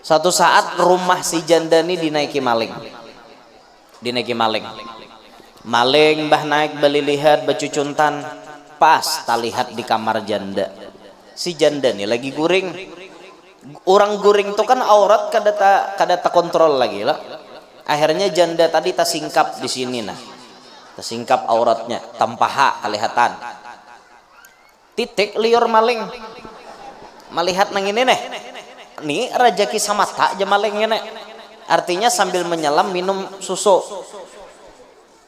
Satu saat rumah si janda ini dinaiki maling. Maling bah naik beli lihat becucuntan, pas tak lihat di kamar janda. Si janda nih lagi guring. Orang guring tuh kan aurat kada tak kontrol lagi lah. Akhirnya janda tadi tersingkap di sini nah. Tersingkap auratnya, tanpa hak kelihatan. Titik liur maling. Melihat nang ini nih. Nih rajaki sama tak aja malingnya nih. Artinya sambil menyelam minum susu.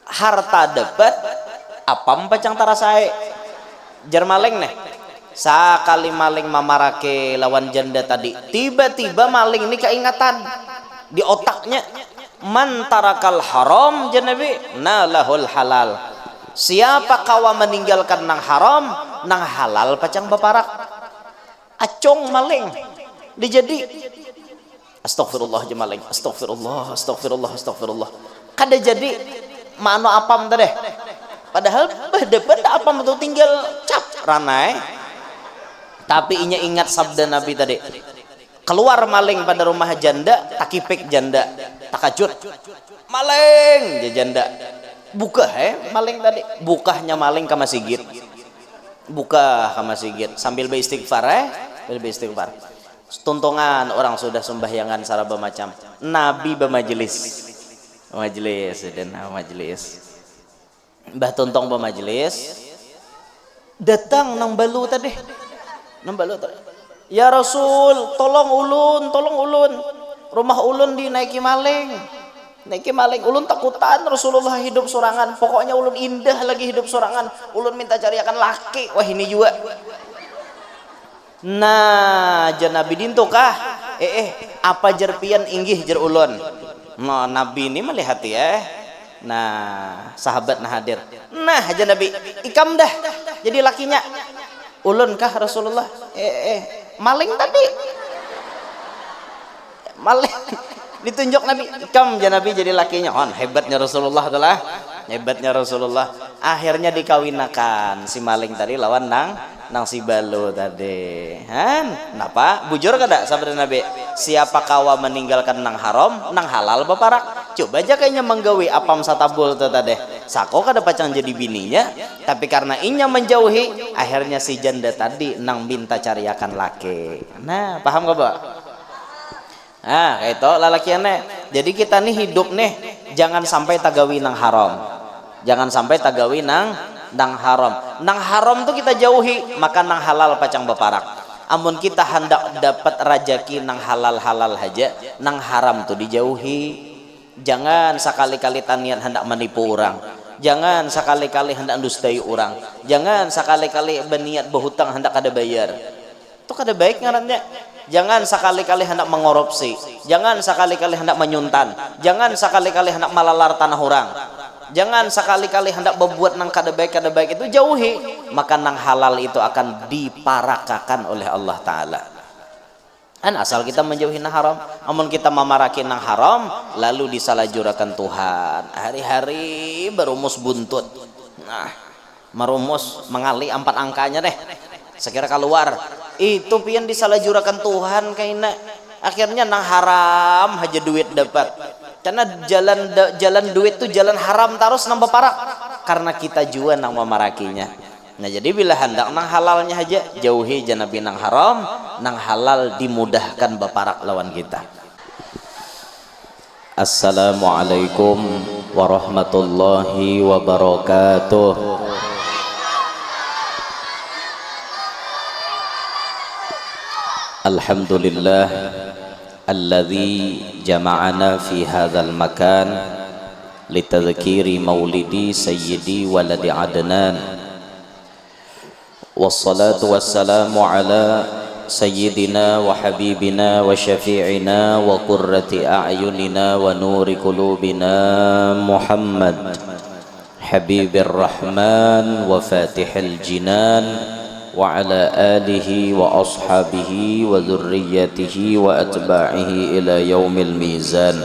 Harta dapat apa empacang tarasai. Jar maling nih. Sakali maling mamarake lawan janda tadi, tiba-tiba maling ini keingatan di otaknya, man tarakal haram janabi nalahul halal. Siapa kawa meninggalkan nang haram, nang halal pacang baparak. Acong maling dijadi astagfirullah jemaling, astagfirullah. Kada jadi mano apam tadi. Padahal dapat apam itu tinggal cap ranai. Tapi inya ingat sabda Nabi tadi. Keluar maling pada rumah janda, takipik janda, takajut. Maling janda. Buka maling tadi. Bukahnya maling ke masjid. Buka ke masjid sambil beristighfar beristighfar. Tuntungan orang sudah sembahyangan saraba macam. Nabi bermajelis. Majelis. Mbah tuntong bermajelis. Datang nang balu tadi. Ya Rasul, tolong ulun. Rumah ulun dinaiki maling. Ulun takutan Rasulullah hidup sorangan. Pokoknya ulun indah lagi hidup sorangan. Ulun minta cariakan laki. Wah ini juga. Nah, Nabi dintu kah? Apa jerpian inggih jer ulun. Nah, Nabi ini melihat ya. Nah, sahabat nah hadir. Nah, Nabi, ikam dah jadi lakinya. Ulun kah Rasulullah? Maling tadi. Maling. Ditunjuk Nabi. Ikam Nabi jadi lakinya. Hebatnya Rasulullah adalah. Hebatnya Rasulullah. Akhirnya dikawinakan si maling tadi lawan nang si balu tadi. Kenapa? Bujur kada sabda Nabi. Siapa kawa meninggalkan nang haram, nang halal baparak. Coba aja kayaknya menggawi apam satabul tuh tadi. Sako kada pacang jadi bininya, tapi karena inya menjauhi, akhirnya si janda tadi nang minta cariakan laki. Nah, paham gak, Pak? Nah, kayak itu lalakiannya. Jadi kita nih hidup nih, jangan sampai tagawi nang haram. Jangan sampai tagawi nang haram. Nang haram tuh kita jauhi, maka nang halal pacang baparak. Amun kita hendak dapat rajaki nang halal aja, nang haram tuh dijauhi. Jangan sekali-kali tanian hendak menipu orang. Jangan sekali-kali hendak dustai orang. Jangan sekali-kali berniat berhutang hendak kada bayar. Itu kada baik ngarannya. Jangan sekali-kali hendak mengorupsi. Jangan sekali-kali hendak menyuntan. Jangan sekali-kali hendak malalar tanah orang. Jangan sekali-kali hendak berbuat nang kada baik itu jauhi. Maka nang halal itu akan diparakakan oleh Allah Ta'ala. Asal kita menjauhi nang haram. Amun kita memaraki nang haram, lalu disalahjurakan Tuhan. Hari-hari berumus buntut. Nah, merumus mengali 4 angkanya deh. Sekira keluar. Itu pian disalahjurakan Tuhan kayaknya. Akhirnya nang haram aja duit dapat. Karena jalan duit tuh jalan haram terus nambah parak. Karena kita juga nang memarakinya. Nah jadi bila hendak nang halalnya aja jauhi janabi nang haram, nang halal dimudahkan baparak lawan kita. Assalamualaikum warahmatullahi wabarakatuh. Alhamdulillah alladzi jama'ana fi hadzal makan litadhkiri maulidi sayyidi waladi adnan. Wassalatu wassalamu ala sayyidina wa habibina wa syafi'ina wa qurrati a'yunina wa nuri qulubina Muhammad habibir rahman wa fatihil jinan wa ala alihi wa ashabihi wa dhurriyyatihi wa atba'ihi ila yaumil mizan.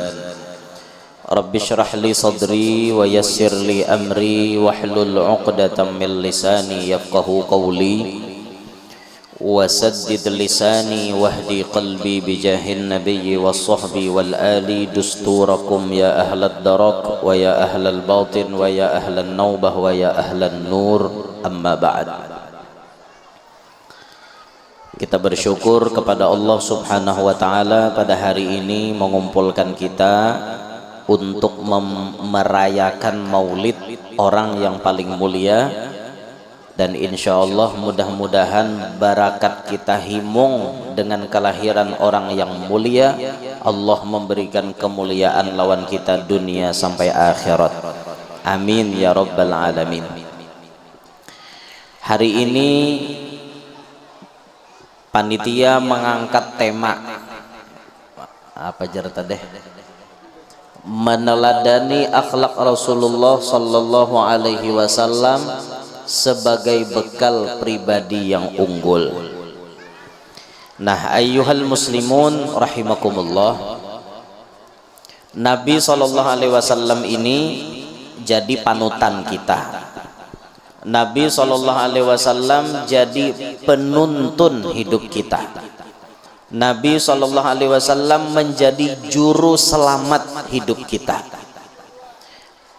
Rabbi syrah li sadri wa yassir li amri wahlul 'uqdatam min lisani yafqahu qawli وسدد لساني واهدي قلبي بجاه النبي والصحب والآل دستوركم يا أهل الدرك ويا أهل الباطن ويا أهل النوبة ويا أهل النور أما بعد. Kita bersyukur kepada Allah Subhanahu wa taala pada hari ini mengumpulkan kita untuk merayakan Maulid orang yang paling mulia, dan insya Allah mudah-mudahan barakat kita himung dengan kelahiran orang yang mulia. Allah memberikan kemuliaan lawan kita dunia sampai akhirat. Amin ya rabbal alamin. Hari ini panitia mengangkat tema apa jarta deh, meneladani akhlak Rasulullah sallallahu alaihi wasallam sebagai bekal pribadi yang unggul. Nah, ayyuhal muslimun rahimakumullah, Nabi sallallahu alaihi wasallam ini jadi panutan kita. Nabi sallallahu alaihi wasallam jadi penuntun hidup kita. Nabi sallallahu alaihi wasallam menjadi juru selamat hidup kita.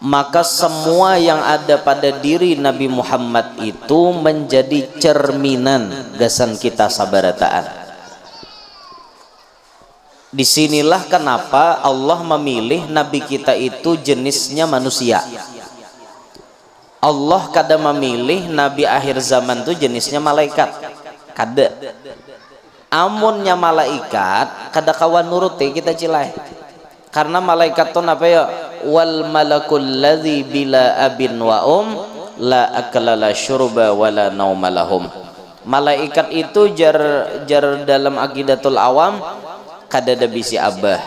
Maka semua yang ada pada diri Nabi Muhammad itu menjadi cerminan gasan kita sabarataan. Disinilah kenapa Allah memilih Nabi kita itu jenisnya manusia. Allah kada memilih Nabi akhir zaman itu jenisnya malaikat, kada. Amunnya malaikat kada kawan nuruti kita cilai, karena malaikat itu apa ya, wal malakul ladzi bila abin wa la akla la syurba wala nauma lahum. Malaikat itu jar dalam aqidatul awam kada ada bisi abah,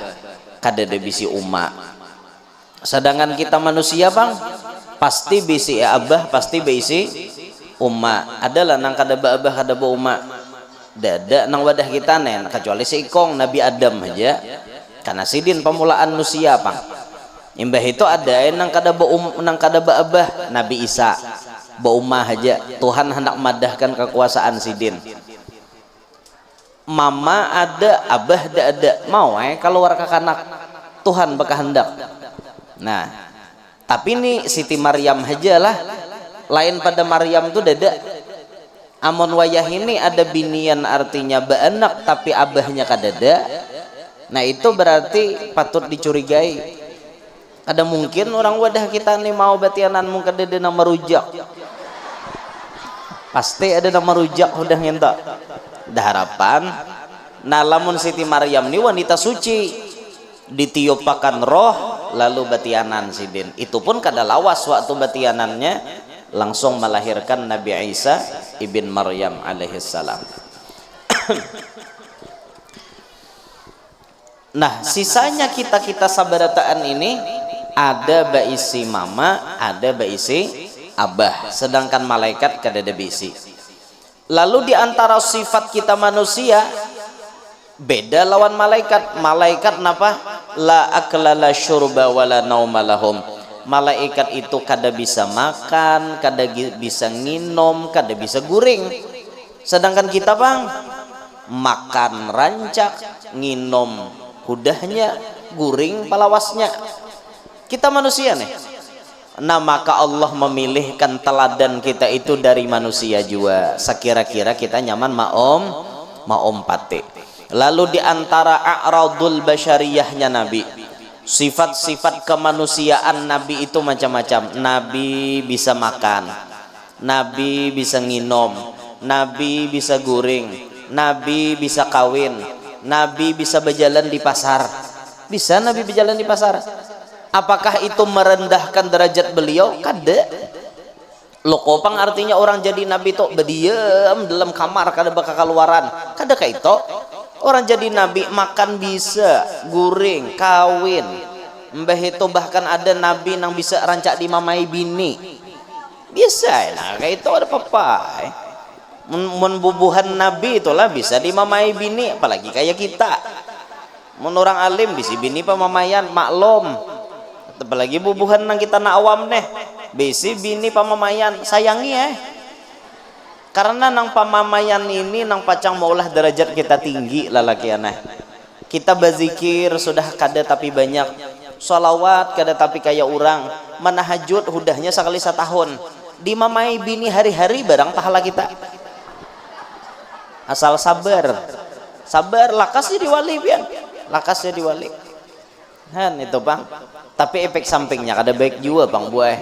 kada ada bisi umma. Sedangkan kita manusia bang, pasti bisi abah, pasti bisi umma. Adalah nang kada ba abah kada ba umma. Dada nang wadah kita nen, kecuali si ikong Nabi Adam aja. Karena sidin pemulaan manusia pang. Imbah itu ada nang kada ba abah Nabi Isa. Ba umma aja. Tuhan hendak madahkan kekuasaan sidin. Mama ada, abah ada. Mau keluar ke kanak. Tuhan berkehendak. Nah, tapi ini Siti Maryam aja lah, lain pada Maryam tuh dada. Amon wayah ini ada binian artinya baanak tapi abahnya kadada. Nah itu berarti patut dicurigai. Ada mungkin orang wadah kita nih mau batianan mungkin ada nama rujak. Pasti ada nama rujak udah ngentak. Dah harapan. Nah lamun Siti Maryam ini wanita suci, ditiupakan roh lalu batianan sidin. Itu pun kada lawas waktu batianannya langsung melahirkan Nabi Isa ibn Maryam alaihissalam. Nah sisanya kita sabarataan ini ada baisi mama, ada baisi abah, sedangkan malaikat kada ada bisi. Lalu di antara sifat kita manusia beda lawan malaikat. Malaikat napa? La akla la syurba wala nauma lahum. Malaikat itu kada bisa makan, kada bisa nginom, kada bisa guring. Sedangkan kita bang, makan rancak, nginom hudahnya, guring palawasnya. Kita manusia nih. Nah maka Allah memilihkan teladan kita itu dari manusia juga. Sekira-kira kita nyaman maom pate. Lalu di antara a'radul basyariyahnya Nabi, sifat-sifat kemanusiaan Nabi itu macam-macam. Nabi bisa makan, Nabi bisa nginom, Nabi bisa guring, Nabi bisa kawin, Nabi bisa berjalan di pasar. Bisa Nabi berjalan di pasar. Apakah itu merendahkan derajat beliau? Kada. Lokopang artinya orang jadi Nabi itu berdiam dalam kamar, kada bakal keluaran. Kada kayak itu. Orang jadi Nabi makan bisa, guring, kawin. Mbah itu bahkan ada Nabi yang bisa rancak dimamai bini. Biasa lah, kayak itu ada apa-apa. Membubuhan Nabi itulah bisa dimamai bini, apalagi kayak kita. Menurang alim bisi bini pamamayan maklum. Apalagi bubuhan nang kita na awam neh. Bisi bini pamamayan sayangi Karena nang pamamayan ini nang pacang maulah derajat kita tinggi lalakianah. Kita berzikir sudah kada tapi banyak, sholawat kada tapi kayak orang, manahajud hudahnya sekali setahun, dimamai bini hari-hari barang pahala kita. Asal sabar, sabar lakas jadi wali pian, lakas jadi wali. Han itu bang. Tapi efek sampingnya kada baik juga bang buah.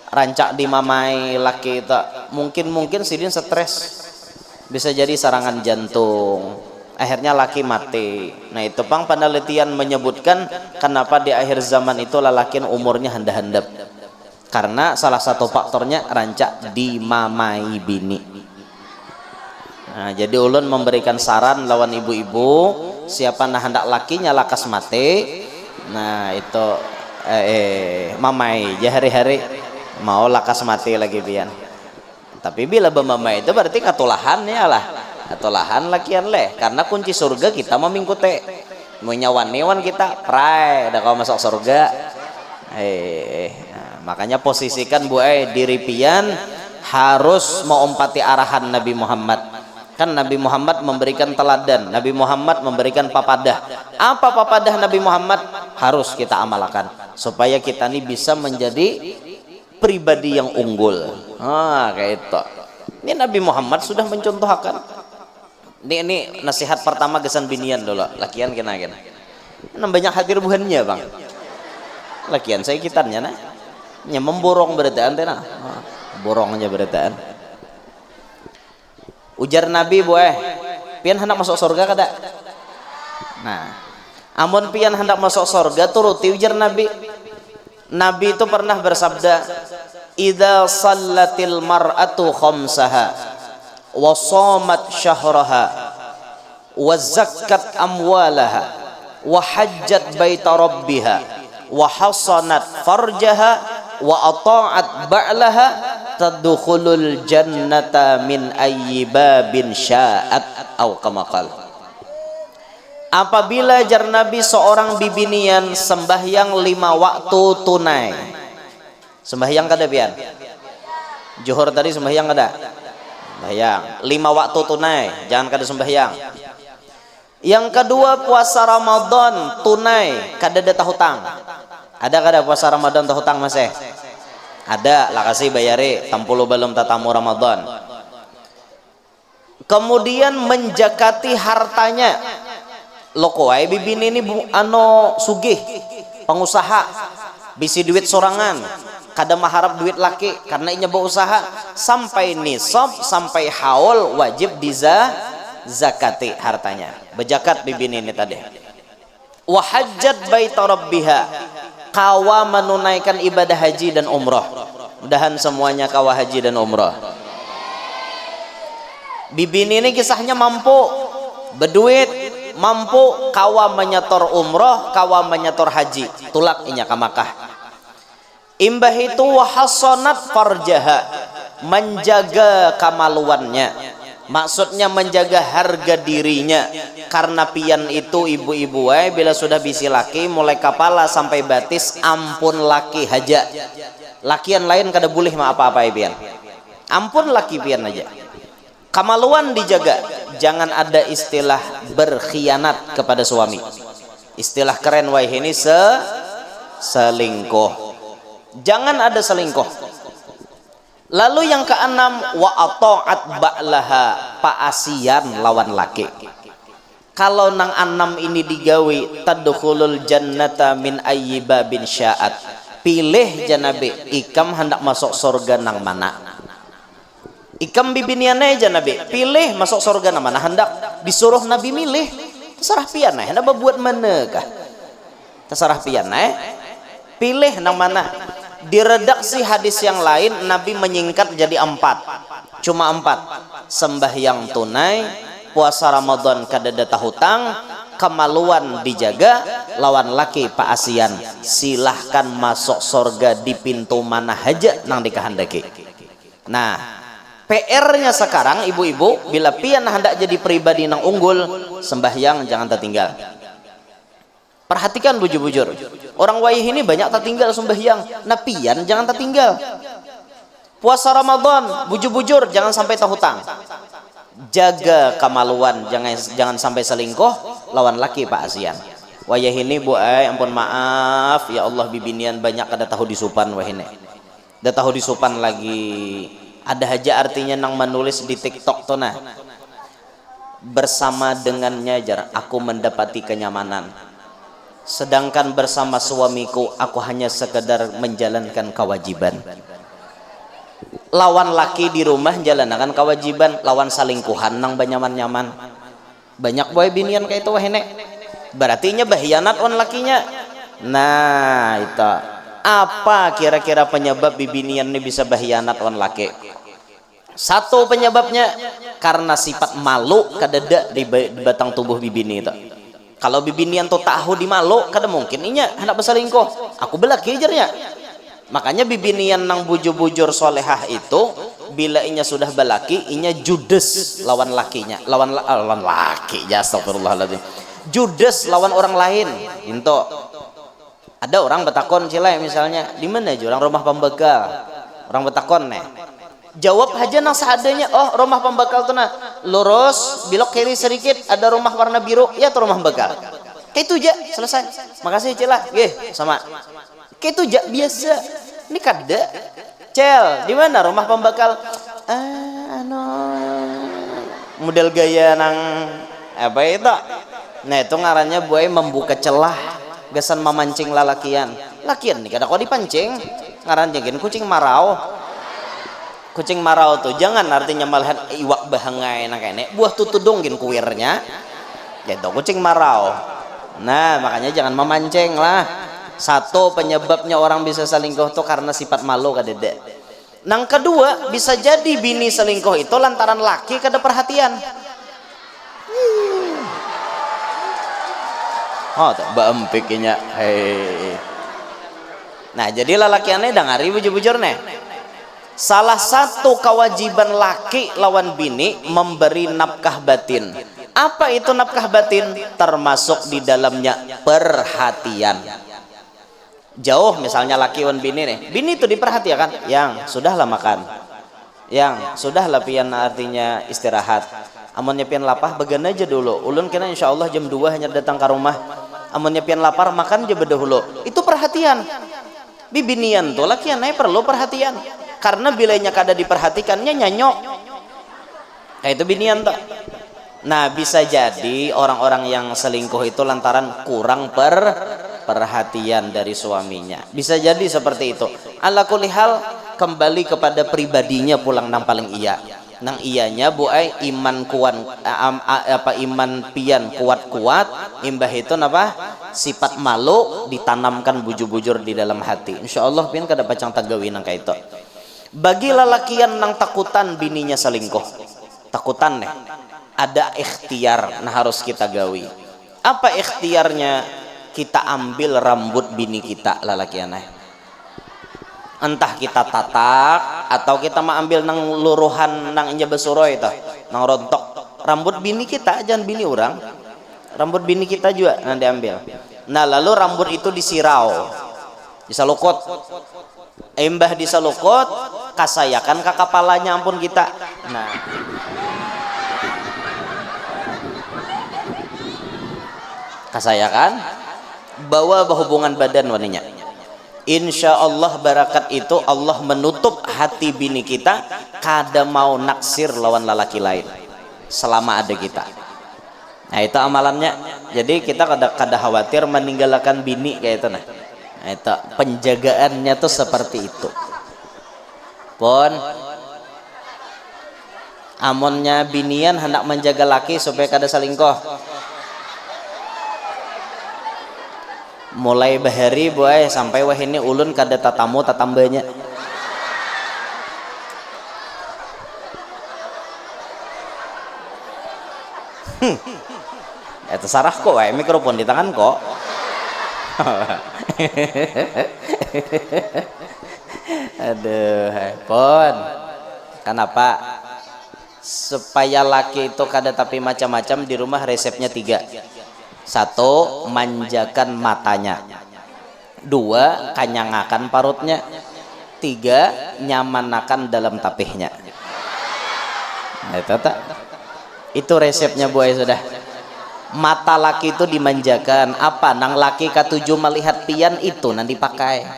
Rancak dimamai laki tak mungkin sidin stres, bisa jadi serangan jantung, akhirnya laki mati. Nah itu pang penelitian menyebutkan kenapa di akhir zaman itu lelakin umurnya handap-handap, karena salah satu faktornya rancak dimamai bini. Nah jadi ulun memberikan saran lawan ibu-ibu, siapa nah hendak lakinya lakas mati, nah itu mamai ya hari-hari mau lakas mati lagi pian. Tapi bila bemamai itu berarti katulahan ya lah, katulahan lakian leh, karena kunci surga kita memingkute menyawan-newan kita pray dah kau masuk surga. Nah, makanya posisikan diri pian harus mengompati arahan Nabi Muhammad. Kan Nabi Muhammad memberikan teladan, Nabi Muhammad memberikan papadah. Apa papadah Nabi Muhammad? Harus kita amalkan supaya kita ini bisa menjadi pribadi yang unggul. Kayak itu. Ini Nabi Muhammad sudah mencontohkan. Ini nasihat pertama gesan binian dulu. Lakian kena. Banyak hadir buhannya bang. Lakian saya kitannya nah. Nya memborong beritaan tena. Borongnya beritaan. Ujar Nabi pian hendak masuk surga kada? Nah, amun pian hendak masuk surga turuti ujar Nabi. Nabi itu pernah bersabda, "Idza sallatil mar'atu khamsaha wa shamat syahraha wa zakkat amwalaha wa hajjat baita rabbiha wa hasanat farjaha wa ata'at ba'laha tadkhulul jannata min ayyi babin sya'at." Atau kama qala. Apabila jar Nabi seorang bibinian sembahyang 5 waktu tunai. Sembahyang kada pian? Zuhur tadi sembahyang kada? Sembahyang 5 waktu tunai, jangan kada sembahyang. Yang kedua puasa Ramadan tunai, kada ada hutang. Ada kada puasa Ramadan hutang masih? Ada, lah kasih bayari tampulu belum tatamu Ramadan. Kemudian menjakati hartanya. Loko ay bibini ini sugih pengusaha bisi duit sorangan kada maharap duit laki karena inya berusaha sampai nisab sampai haul wajib zakati hartanya bejakat bibini ini tadi. Wa hajjat baita rabbiha, kawa menunaikan ibadah haji dan umrah. Mudahan semuanya kawa haji dan umrah. Bibini ini kisahnya mampu berduit, mampu kawa menyetor umroh, kawa menyetor haji, tulak inya ke Makkah. Imbah itu wahasonat farjaha, menjaga kamaluannya, maksudnya menjaga harga dirinya. Karena pian itu ibu-ibu bila sudah bisi laki mulai kepala sampai batis ampun laki haja. Lakian lain kada boleh ma apa-apa pian. Ampun laki pian aja. Kamaluan dijaga, jangan ada istilah berkhianat kepada suami. Istilah keren ini selingkuh. Jangan ada selingkuh. Lalu yang keenam wa ata'at ba'laha, paasian lawan laki. Kalau nang enam ini digawi tadkhulul jannata min ayyi babin sya'at. Pilih janabi ikam hendak masuk surga nang mana. Ikam bibiniannya aja Nabi pilih masuk surga nang mana hendak disuruh Nabi milih. Terserah pian hendak berbuat mana kah? Terserah pian pilih nang mana. Di redaksi hadis yang lain Nabi menyingkat jadi 4. Cuma 4. Sembahyang tunai, puasa Ramadan kadada hutang, kemaluan dijaga, lawan laki paasian. Silahkan masuk surga di pintu mana haja nang dikehendaki. Nah, PR-nya sekarang ibu-ibu bila pian hendak jadi pribadi nang unggul, sembahyang jangan tertinggal. Perhatikan bujur-bujur. Orang wayih ini banyak tertinggal sembahyang. Nah pian jangan tertinggal. Puasa Ramadan, bujur-bujur, jangan sampai terhutang. Jaga kemaluan, jangan sampai selingkuh lawan laki Pak Asian. Wayah ini bu ampun maaf ya Allah, bibinian banyak kada tahu disupan wah ini. Dah tahu disupan lagi. Ada aja artinya nang menulis di TikTok tuh nah. Bersama dengannya jar aku mendapati kenyamanan. Sedangkan bersama suamiku aku hanya sekedar menjalankan kewajiban. Lawan laki di rumah jalankan kewajiban, lawan salingkuhan nang banyaman-nyaman. Banyak boy binian kayak itu wah ini. Berarti nya bahianat on lakinya. Nah, itu. Apa kira-kira penyebab bibinian ini bisa bahianat on laki? Satu penyebabnya karena sifat malu kadada di batang tubuh bibini itu. Kalau bibinian tuh tahu di malu, kada mungkin inya hendak berselingkuh. Aku belaki jarnya. Makanya bibinian nang bujur-bujur solehah itu bila inya sudah balaki inya judes lawan lakinya, lawan laki ya, astagfirullahaladzim, judes lawan orang lain. Into ada orang betakon cilai misalnya di mana aja orang rumah pembegal, orang betakon nih jawab aja nang seadanya, oh rumah pembekal tuh nah lurus belok kiri sedikit ada rumah warna biru, ya tuh rumah pembekal kayak itu aja selesai. Makasih cilah sama kayak itu jak biasa. Ini kada cel di mana rumah pembekal, model gaya nang apa itu. Nah itu ngarannya buai membuka celah gasan memancing lalakian nih kada kau dipancing ngaran jengin kucing marau. Kucing marau tuh jangan artinya malahan iwak bahangai nang kene buah tutudungin kuirnya gitu kucing marau. Nah makanya jangan memancing lah. Satu penyebabnya orang bisa selingkuh tuh karena sifat malu kadede. Nang kedua bisa jadi bini selingkuh itu lantaran laki kada perhatian. Oh tak baempikinya. Nah jadi lalakiannya dangari bujur-bujur nih. Salah satu kewajiban laki lawan bini memberi nafkah batin. Apa itu nafkah batin? Termasuk di dalamnya perhatian. Jauh misalnya laki wan bini nih, bini itu diperhatikan, yang sudahlah makan, yang sudahlah pian artinya istirahat, amunnya pian lapar began aja dulu, ulun kena insya Allah jam 2 hanya datang ke rumah, amunnya pian lapar makan aja berdahulu. Itu perhatian. Bibinian tuh laki aneh perlu perhatian, karena bilanya kada diperhatikannya nyanyok kayak itu binian tuh. Nah bisa jadi orang-orang yang selingkuh itu lantaran kurang perhatian dari suaminya, bisa jadi seperti itu. Ala kulli hal kembali kepada pribadinya pulang nang paling iya, nang iyanya buai iman iman pian kuat imbah itu napa sifat malu ditanamkan bujur-bujur di dalam hati. Insyaallah pian kada pacang tagawi nang kaito. Bagi lalakian nang takutan bininya selingkuh, takutan nih ada ikhtiar nah harus kita gawi. Apa ikhtiarnya? Kita ambil rambut bini kita lalakiannya, entah kita tatak atau kita mau ambil nang luruhan nang inja besuro itu nang rontok rambut bini kita, jangan bini orang, rambut bini kita juga nanti ambil. Nah lalu rambut itu disirau, disalukot, embah disalukot, kasayakan ke kepalanya ampun kita. Nah kasayakan bawa hubungan badan waninya. Insya Allah barakat itu Allah menutup hati bini kita kada mau naksir lawan lelaki lain selama ada kita. Nah itu amalannya. Jadi kita kada khawatir meninggalkan bini kayak itu nah. Nah itu penjagaannya tuh seperti itu. Pon amonnya binian hendak menjaga laki supaya kada selingkuh. Mulai bahari boy sampai wah ini ulun kada tatamu tatambanya. Itu sarah kok wae mikrofon di tangan kok. Aduh, pon. Kenapa? Supaya laki itu kada tapi macam-macam di rumah resepnya 3. 1. Manjakan matanya. 2. Kanyangakan parutnya. tiga, nyamanakan dalam tapihnya. Itu resepnya boy sudah. Mata laki itu dimanjakan. Apa? Nang laki katujuh melihat pian itu nanti pakai.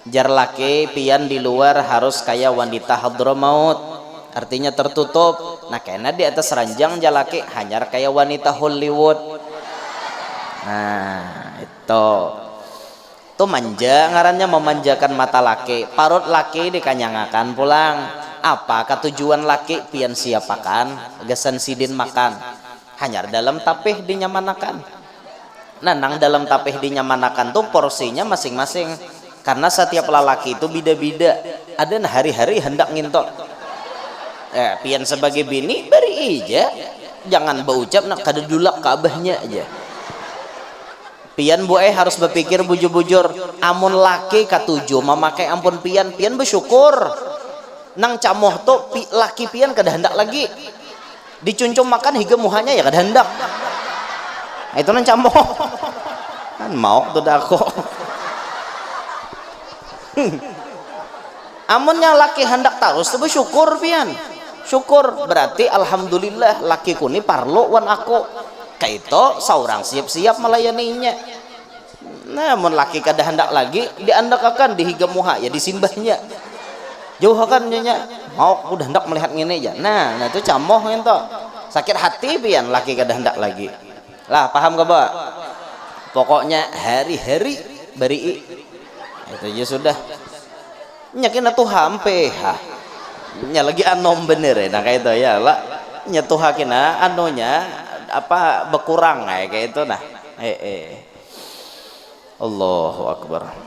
Jar laki pian di luar harus kayak wanita hadramaut. Artinya tertutup. Nah karena di atas ranjang jalaki hanyar kayak wanita Hollywood. Nah itu manja ngarannya, memanjakan mata laki. Parut laki dikanyangakan pulang. Apa ketujuan laki pian siapakan gasan sidin makan hanyar dalam tapih dinyamanakan. Nah nang dalam tapih dinyamanakan tuh porsinya masing-masing, karena setiap lelaki itu beda-beda. Ada hari-hari hendak ngintok pian sebagai bini beri ija, jangan berucap nak kada dulak kabahnya aja. Pian buai harus berpikir bujur-bujur, amun laki katujuh memakai ampun pian bersyukur. Nang camoh tuh laki pian kada hendak lagi dicuncum makan hingga muhanya ya kada hendak. Nah, itu nang camoh kan mau tuh dako. Amun yang laki hendak terus tuh bersyukur pian. Syukur berarti alhamdulillah laki kuni parlo wan aku. Kaito saurang siap-siap melayaninya. Nah, mun laki kada hendak lagi diandakakan dihiga muha ya disimbahnya. Jauhakan nya mau udah hendak melihat ngene aja. Nah itu camoh ento. Sakit hati pian laki kada hendak lagi. Lah paham gak, Pak? Pokoknya hari-hari beri itu aja sudah. Nyakin tuh hampe ha. Nya lagi anom bener nah kayak itu ya lah. Nya tuh hakina anonya apa berkurang kayak itu nah. Allahu akbar.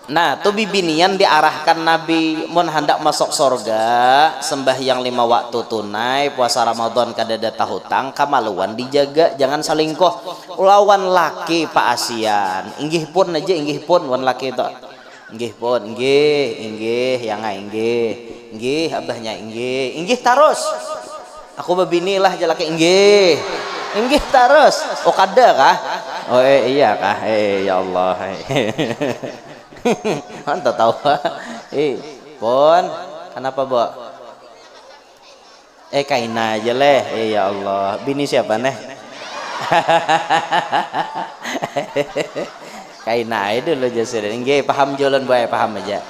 Nah tuh bibinian diarahkan Nabi mun hendak masuk surga sembahyang 5 waktu tunai, puasa Ramadan kadada tahutang, kamaluan dijaga jangan selingkuh lawan laki Pak Asian. Inggih pun aja inggih pun wan laki itu. Inggih pun inggih yang inggih abahnya inggih terus. Aku bebinilah jalaki inggih terus. Oh kada kah? Oh iya kah? Ya Allah. Anta tahu pon kenapa Bu? Kaina aja leh. Ya Allah, bini siapa neh? Kaina aja dulu jasir. Nggih paham jualan bae paham aja.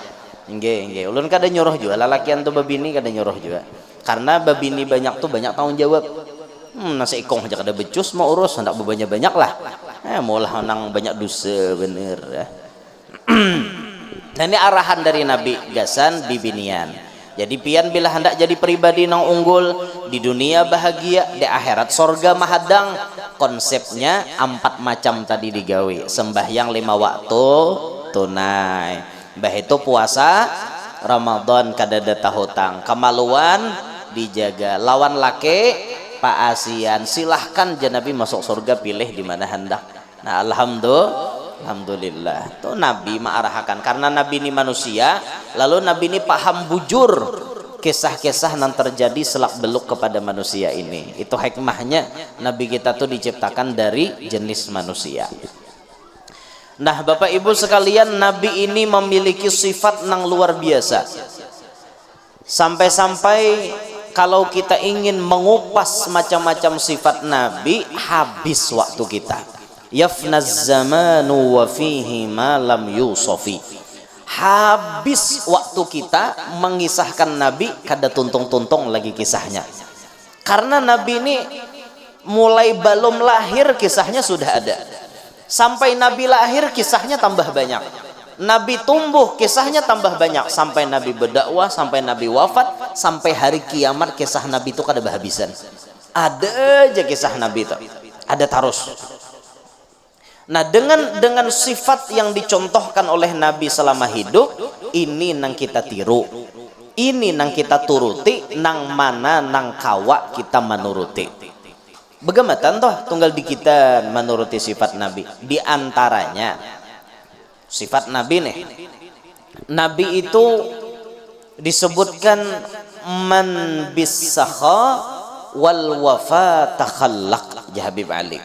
Nggih. Ulun kada nyuruh juga lalakian tuh babini kada nyuruh juga. Karena babini banyak tuh banyak tanggung jawab. Nasi ikong aja kada becus mau urus hendak banyak lah. Maulah nang banyak dosa bener ya. Nah ini arahan dari Nabi gasan bibinian. Jadi pian bila hendak jadi pribadi nang unggul di dunia bahagia, di akhirat sorga mahadang. Konsepnya 4 macam tadi digawe. Sembahyang 5 waktu tunai. Bah itu puasa Ramadan kadada tahutang. Kemaluan dijaga. Lawan laki Pak Asian silahkan Nabi masuk surga pilih di mana hendak. Nah alhamdulillah tuh Nabi mengarahkan karena Nabi ini manusia, lalu Nabi ini paham bujur kisah-kisah yang terjadi selak beluk kepada manusia ini. Itu hikmahnya Nabi kita tuh diciptakan dari jenis manusia. Nah Bapak Ibu sekalian, Nabi ini memiliki sifat yang luar biasa sampai-sampai kalau kita ingin mengupas macam-macam sifat Nabi habis waktu kita. Yafnaz zamanu wa fihi ma lam yusofi. Habis waktu kita mengisahkan Nabi kada tuntung-tuntung lagi kisahnya. Karena Nabi ini mulai belum lahir kisahnya sudah ada. Sampai Nabi lahir kisahnya tambah banyak. Nabi tumbuh kisahnya tambah banyak. Sampai Nabi berdakwah, sampai Nabi wafat, sampai hari kiamat kisah Nabi itu kada berhabisan. Ada aja kisah Nabi itu. Ada terus. Nah dengan sifat yang dicontohkan oleh Nabi selama hidup, ini nang kita tiru, ini nang kita turuti, nang mana nang kawa kita menuruti. Bagaimana toh tunggal di kita menuruti sifat Nabi. Di antaranya sifat Nabi nih, Nabi itu disebutkan man bisakha wal wafa takhallaq. Ya Habib Ali,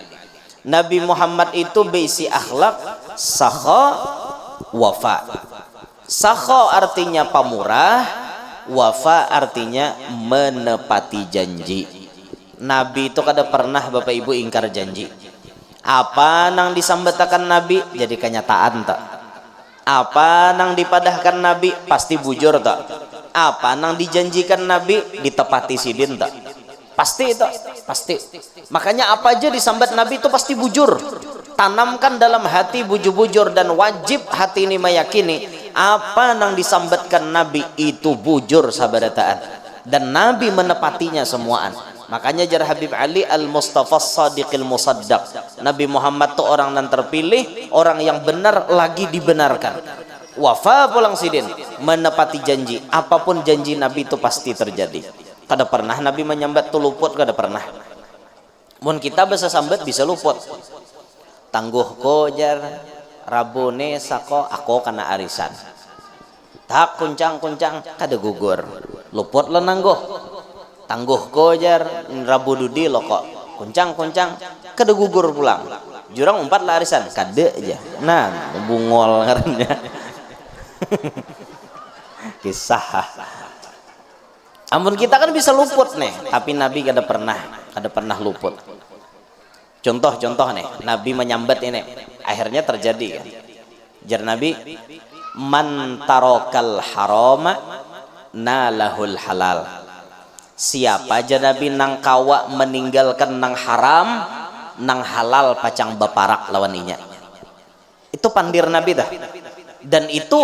Nabi Muhammad itu berisi akhlak, sakha, wafa. Sakho artinya pamurah, wafa artinya menepati janji. Nabi itu kada pernah Bapak Ibu ingkar janji. Apa nang disambetakan Nabi jadi kenyataan tak? Apa nang dipadahkan Nabi pasti bujur tak? Apa nang dijanjikan Nabi ditepati sidin tak? Pasti itu, pasti. Makanya apa aja disambat Nabi itu pasti bujur. Tanamkan dalam hati bujur-bujur, dan wajib hati ini meyakini apa nang disambatkan Nabi itu bujur sabarataan, dan Nabi menepatinya semuaan. Makanya jar Habib Ali Al-Mustafa Sadiqil Musaddaq, Nabi Muhammad tuh orang yang terpilih, orang yang benar lagi dibenarkan. Wafa pulang sidin, menepati janji. Apapun janji Nabi itu pasti terjadi. Kada pernah Nabi menyambat tuh luput, kada pernah. Mun kita bisa sambat bisa luput. Tangguh ko jar rabone sako aku kana arisan. Tak kuncang-kuncang kada gugur. Luput lo nangguh. Tangguh ko jar rabu dudi lo kok kuncang-kuncang kada gugur pulang. Jurang umpat lah arisan kada aja. Nah, bungol ngarannya. Kisah. Ampun kita kan bisa luput nih, tapi Nabi kada pernah luput. Contoh nih, Nabi menyambat ini, akhirnya terjadi kan. Jar Nabi, man tarokal harama nalahul halal. Siapa aja Nabi nang kawa meninggalkan nang haram, nang halal pacang baparak lawan inya. Itu pandir Nabi dah. Dan itu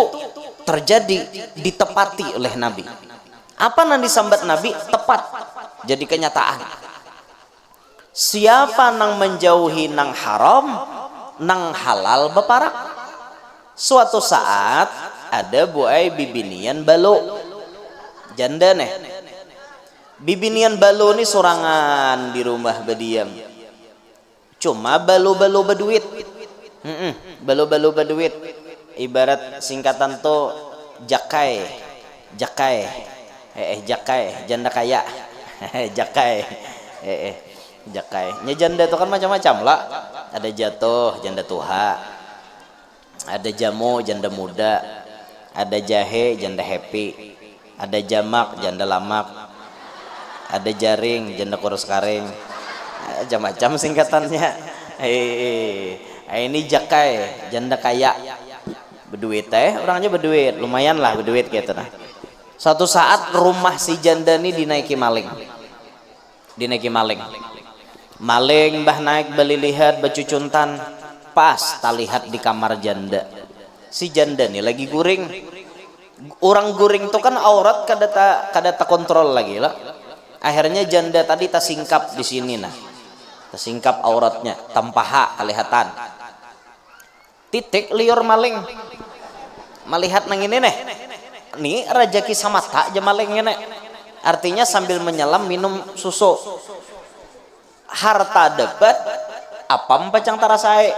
terjadi, ditepati oleh Nabi. Apa nang disambat Nabi tepat jadi kenyataan. Siapa nang menjauhi nang haram, nang halal baparak. Suatu saat ada buai bibinian balo janda nih. Bibinian balo ini sorangan di rumah berdiam. Cuma balo-balo berduit. Balo-balo berduit. Ibarat singkatan tuh jakai. Jakai, janda kaya. Jakai. Jakai. Nya janda itu kan macam-macam lah. Ada jatuh, janda tuha. Ada jamu, janda muda. Ada jahe, janda happy. Ada jamak, janda lamak. Ada jaring, janda kurus karing. Macam-macam singkatannya. Ini jakai, janda kaya. Berduit orangnya berduit, lumayan lah berduit gitu nah. Suatu saat rumah si janda ini dinaiki maling. Maling bah naik beli lihat becucuntan, pas tak lihat di kamar janda. Si janda nih lagi guring. Orang guring itu kan aurat kada tak kontrol lagi lah. Akhirnya janda tadi tersingkap di sini nah. Tersingkap auratnya, tanpa hak kelihatan. Titik liur maling. Melihat nang ini nih. Nih rajaki sama tak aja malingnya nih. Artinya sambil menyelam minum susu. Harta dapat apa pacang tarasai.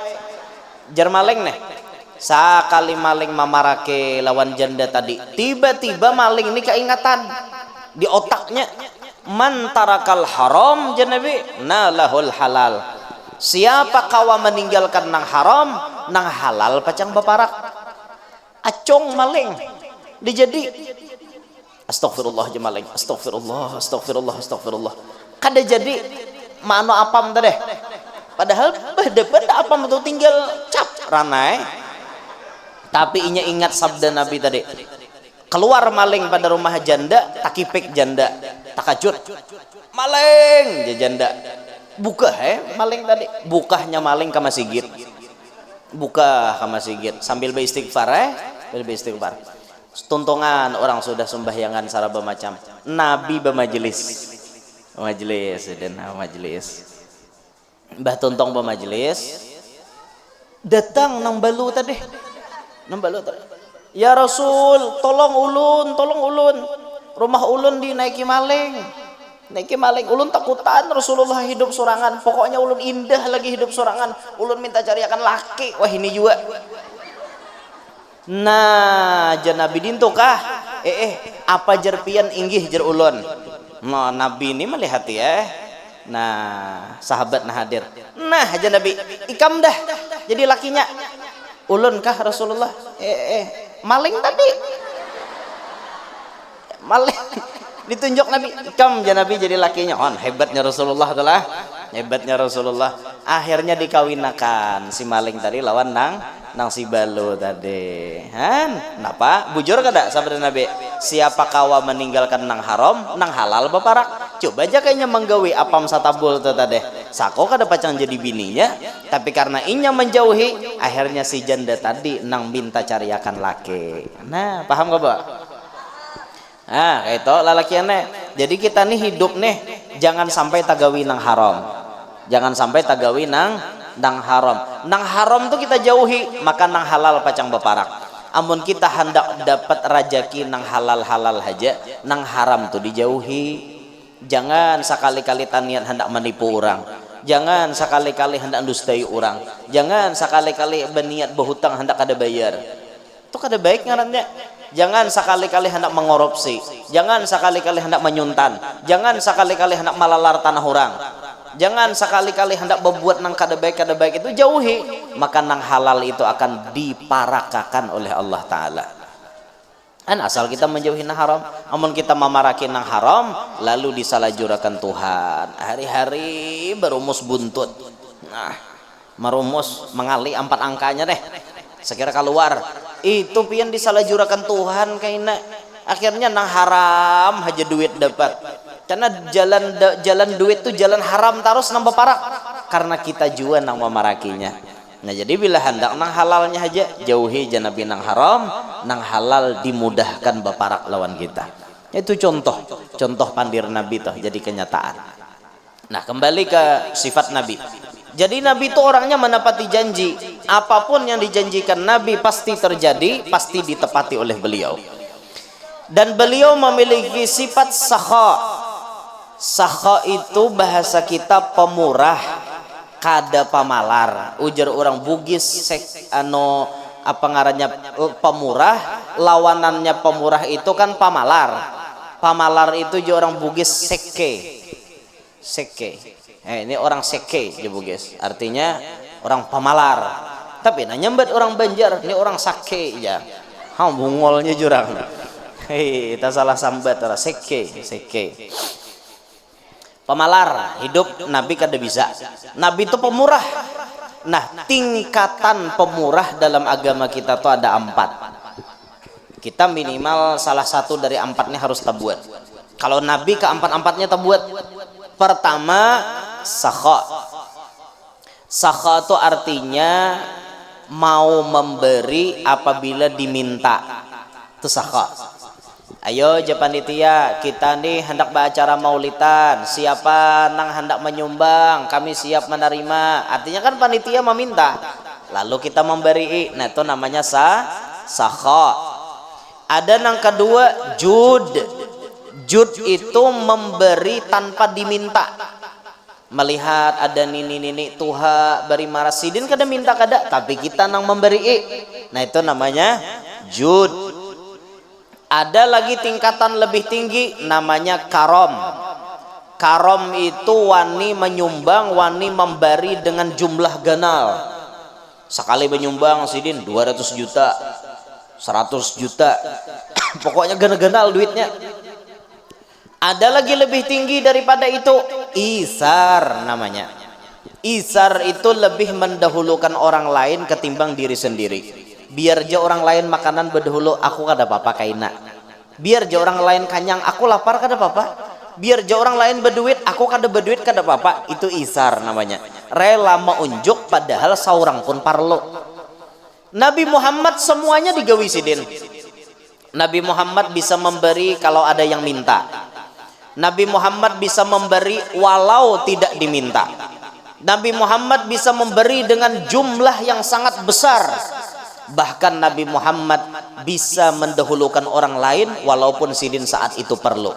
Jar maling nih. Sakali maling mamarake lawan janda tadi. Tiba-tiba maling ini keingatan di otaknya. Man tarakal haram janabi nalahul halal. Siapa kawa meninggalkan nang haram, nang halal pacang baparak. Acong maling dijadi. Astagfirullah jemaling. Astagfirullah. Kada jadi mano apam tadi. Padahal dapat apam itu tinggal cap ranai. Tapi inya ingat sabda Nabi tadi. Keluar maling pada rumah janda, takipik janda, takajut. Maling janda. Buka maling tadi. Bukahnya maling ke masjid. Buka ke masjid sambil beristighfar beristighfar. Tuntungan orang sudah sembahyangan saraba macam. Nabi bermajelis. Mbah tuntong bermajelis. Datang nang balu tadi. Ya Rasul, tolong ulun. Rumah ulun dinaiki maling. Ulun takutan Rasulullah hidup sorangan. Pokoknya ulun indah lagi hidup sorangan. Ulun minta cariakan laki. Wah ini juga. Nah, jar Nabi dintu kah? Apa jar pian inggih jar ulun. Nah, Nabi ini melihat ya. Nah, sahabat nah hadir. Nah, jar Nabi, ikam dah. Jadi lakinya. Ulun kah Rasulullah? maling tadi maling ditunjuk Nabi kam ya Nabi jadi lakinya on hebatnya Rasulullah adalah hebatnya Rasulullah akhirnya dikawinakan si maling tadi lawan nang si balu tadi kenapa bujur kada sabda Nabi siapa kawa meninggalkan nang haram nang halal baparak coba aja kayaknya menggawi apam satabul tuh tadi sako kada pacang jadi bininya tapi karena inya menjauhi akhirnya si janda tadi nang minta cariakan laki nah paham gak Pak? Nah kayak itu lalakiannya jadi kita nih hidup nih jangan sampai tagawi nang haram jangan sampai tagawi nang haram tuh kita jauhi maka nang halal pacang beparak amun kita hendak dapat rajaki nang halal aja nang haram tuh dijauhi jangan sekali-kali tanian hendak menipu orang jangan sekali-kali hendak dustai orang jangan sekali-kali berniat berhutang hendak kada bayar itu kada baik ngarannya jangan sekali-kali hendak mengorupsi jangan sekali-kali hendak menyuntan jangan sekali-kali hendak malalar tanah orang jangan sekali-kali hendak berbuat nang kada baik itu jauhi maka nang halal itu akan diparakakan oleh Allah Ta'ala asal kita menjauhi nang haram amun kita memaraki nang haram lalu disalahjurakan Tuhan hari-hari berumus buntut merumus mengali 4 angkanya deh sekira keluar itu pian disalahjurakan Tuhan kayaknya akhirnya nang haram aja duit dapat karena jalan duit tuh jalan haram terus nambah parak karena kita juga nang memarakinya nah jadi bila hendak nang halalnya aja jauhi janabi nang haram nang halal dimudahkan baparak lawan kita itu contoh pandir Nabi toh jadi kenyataan nah kembali ke sifat Nabi jadi Nabi itu orangnya menepati janji apapun yang dijanjikan Nabi pasti terjadi pasti ditepati oleh beliau dan beliau memiliki sifat sakha itu bahasa kita pemurah kada pamalar ujar orang Bugis apa ngarannya pemurah lawanannya pemurah itu kan pamalar itu juga orang Bugis seke ini orang seke ya Bugis artinya orang pamalar tapi nanya nyambat orang Banjar ini orang sake ya bungolnya jurang kita salah sambat orang seke pemalar hidup Nabi kada bisa Nabi itu pemurah nah tingkatan pemurah dalam agama kita tuh ada 4 kita minimal salah satu dari 4 ini harus tabuat kalau Nabi ke 4-4-nya tabuat pertama sakha itu artinya mau memberi apabila diminta itu sakha ayo panitia kita nih hendak beracara maulidan siapa nang hendak menyumbang kami siap menerima artinya kan panitia meminta lalu kita memberi nah itu namanya sakha ada nang kedua jud itu memberi tanpa diminta melihat ada nini tuha beri marasidin kada minta kada tapi kita nang memberi nah itu namanya jud ada lagi tingkatan lebih tinggi namanya karom itu wani menyumbang wani memberi dengan jumlah ganal sekali menyumbang sidin 200 juta 100 juta pokoknya ganal duitnya ada lagi lebih tinggi daripada itu isar namanya isar itu lebih mendahulukan orang lain ketimbang diri sendiri biar aja orang lain makanan berdahulu aku kada apa-apa kaina biar aja orang lain kanyang aku lapar kada apa-apa biar aja orang lain berduit aku kada berduit kada apa-apa itu isar namanya rela meunjuk padahal seorang pun parlo Nabi Muhammad semuanya digawi sidin Nabi Muhammad bisa memberi kalau ada yang minta Nabi Muhammad bisa memberi walau tidak diminta Nabi Muhammad bisa memberi dengan jumlah yang sangat besar bahkan Nabi Muhammad bisa mendahulukan orang lain walaupun sidin saat itu perlu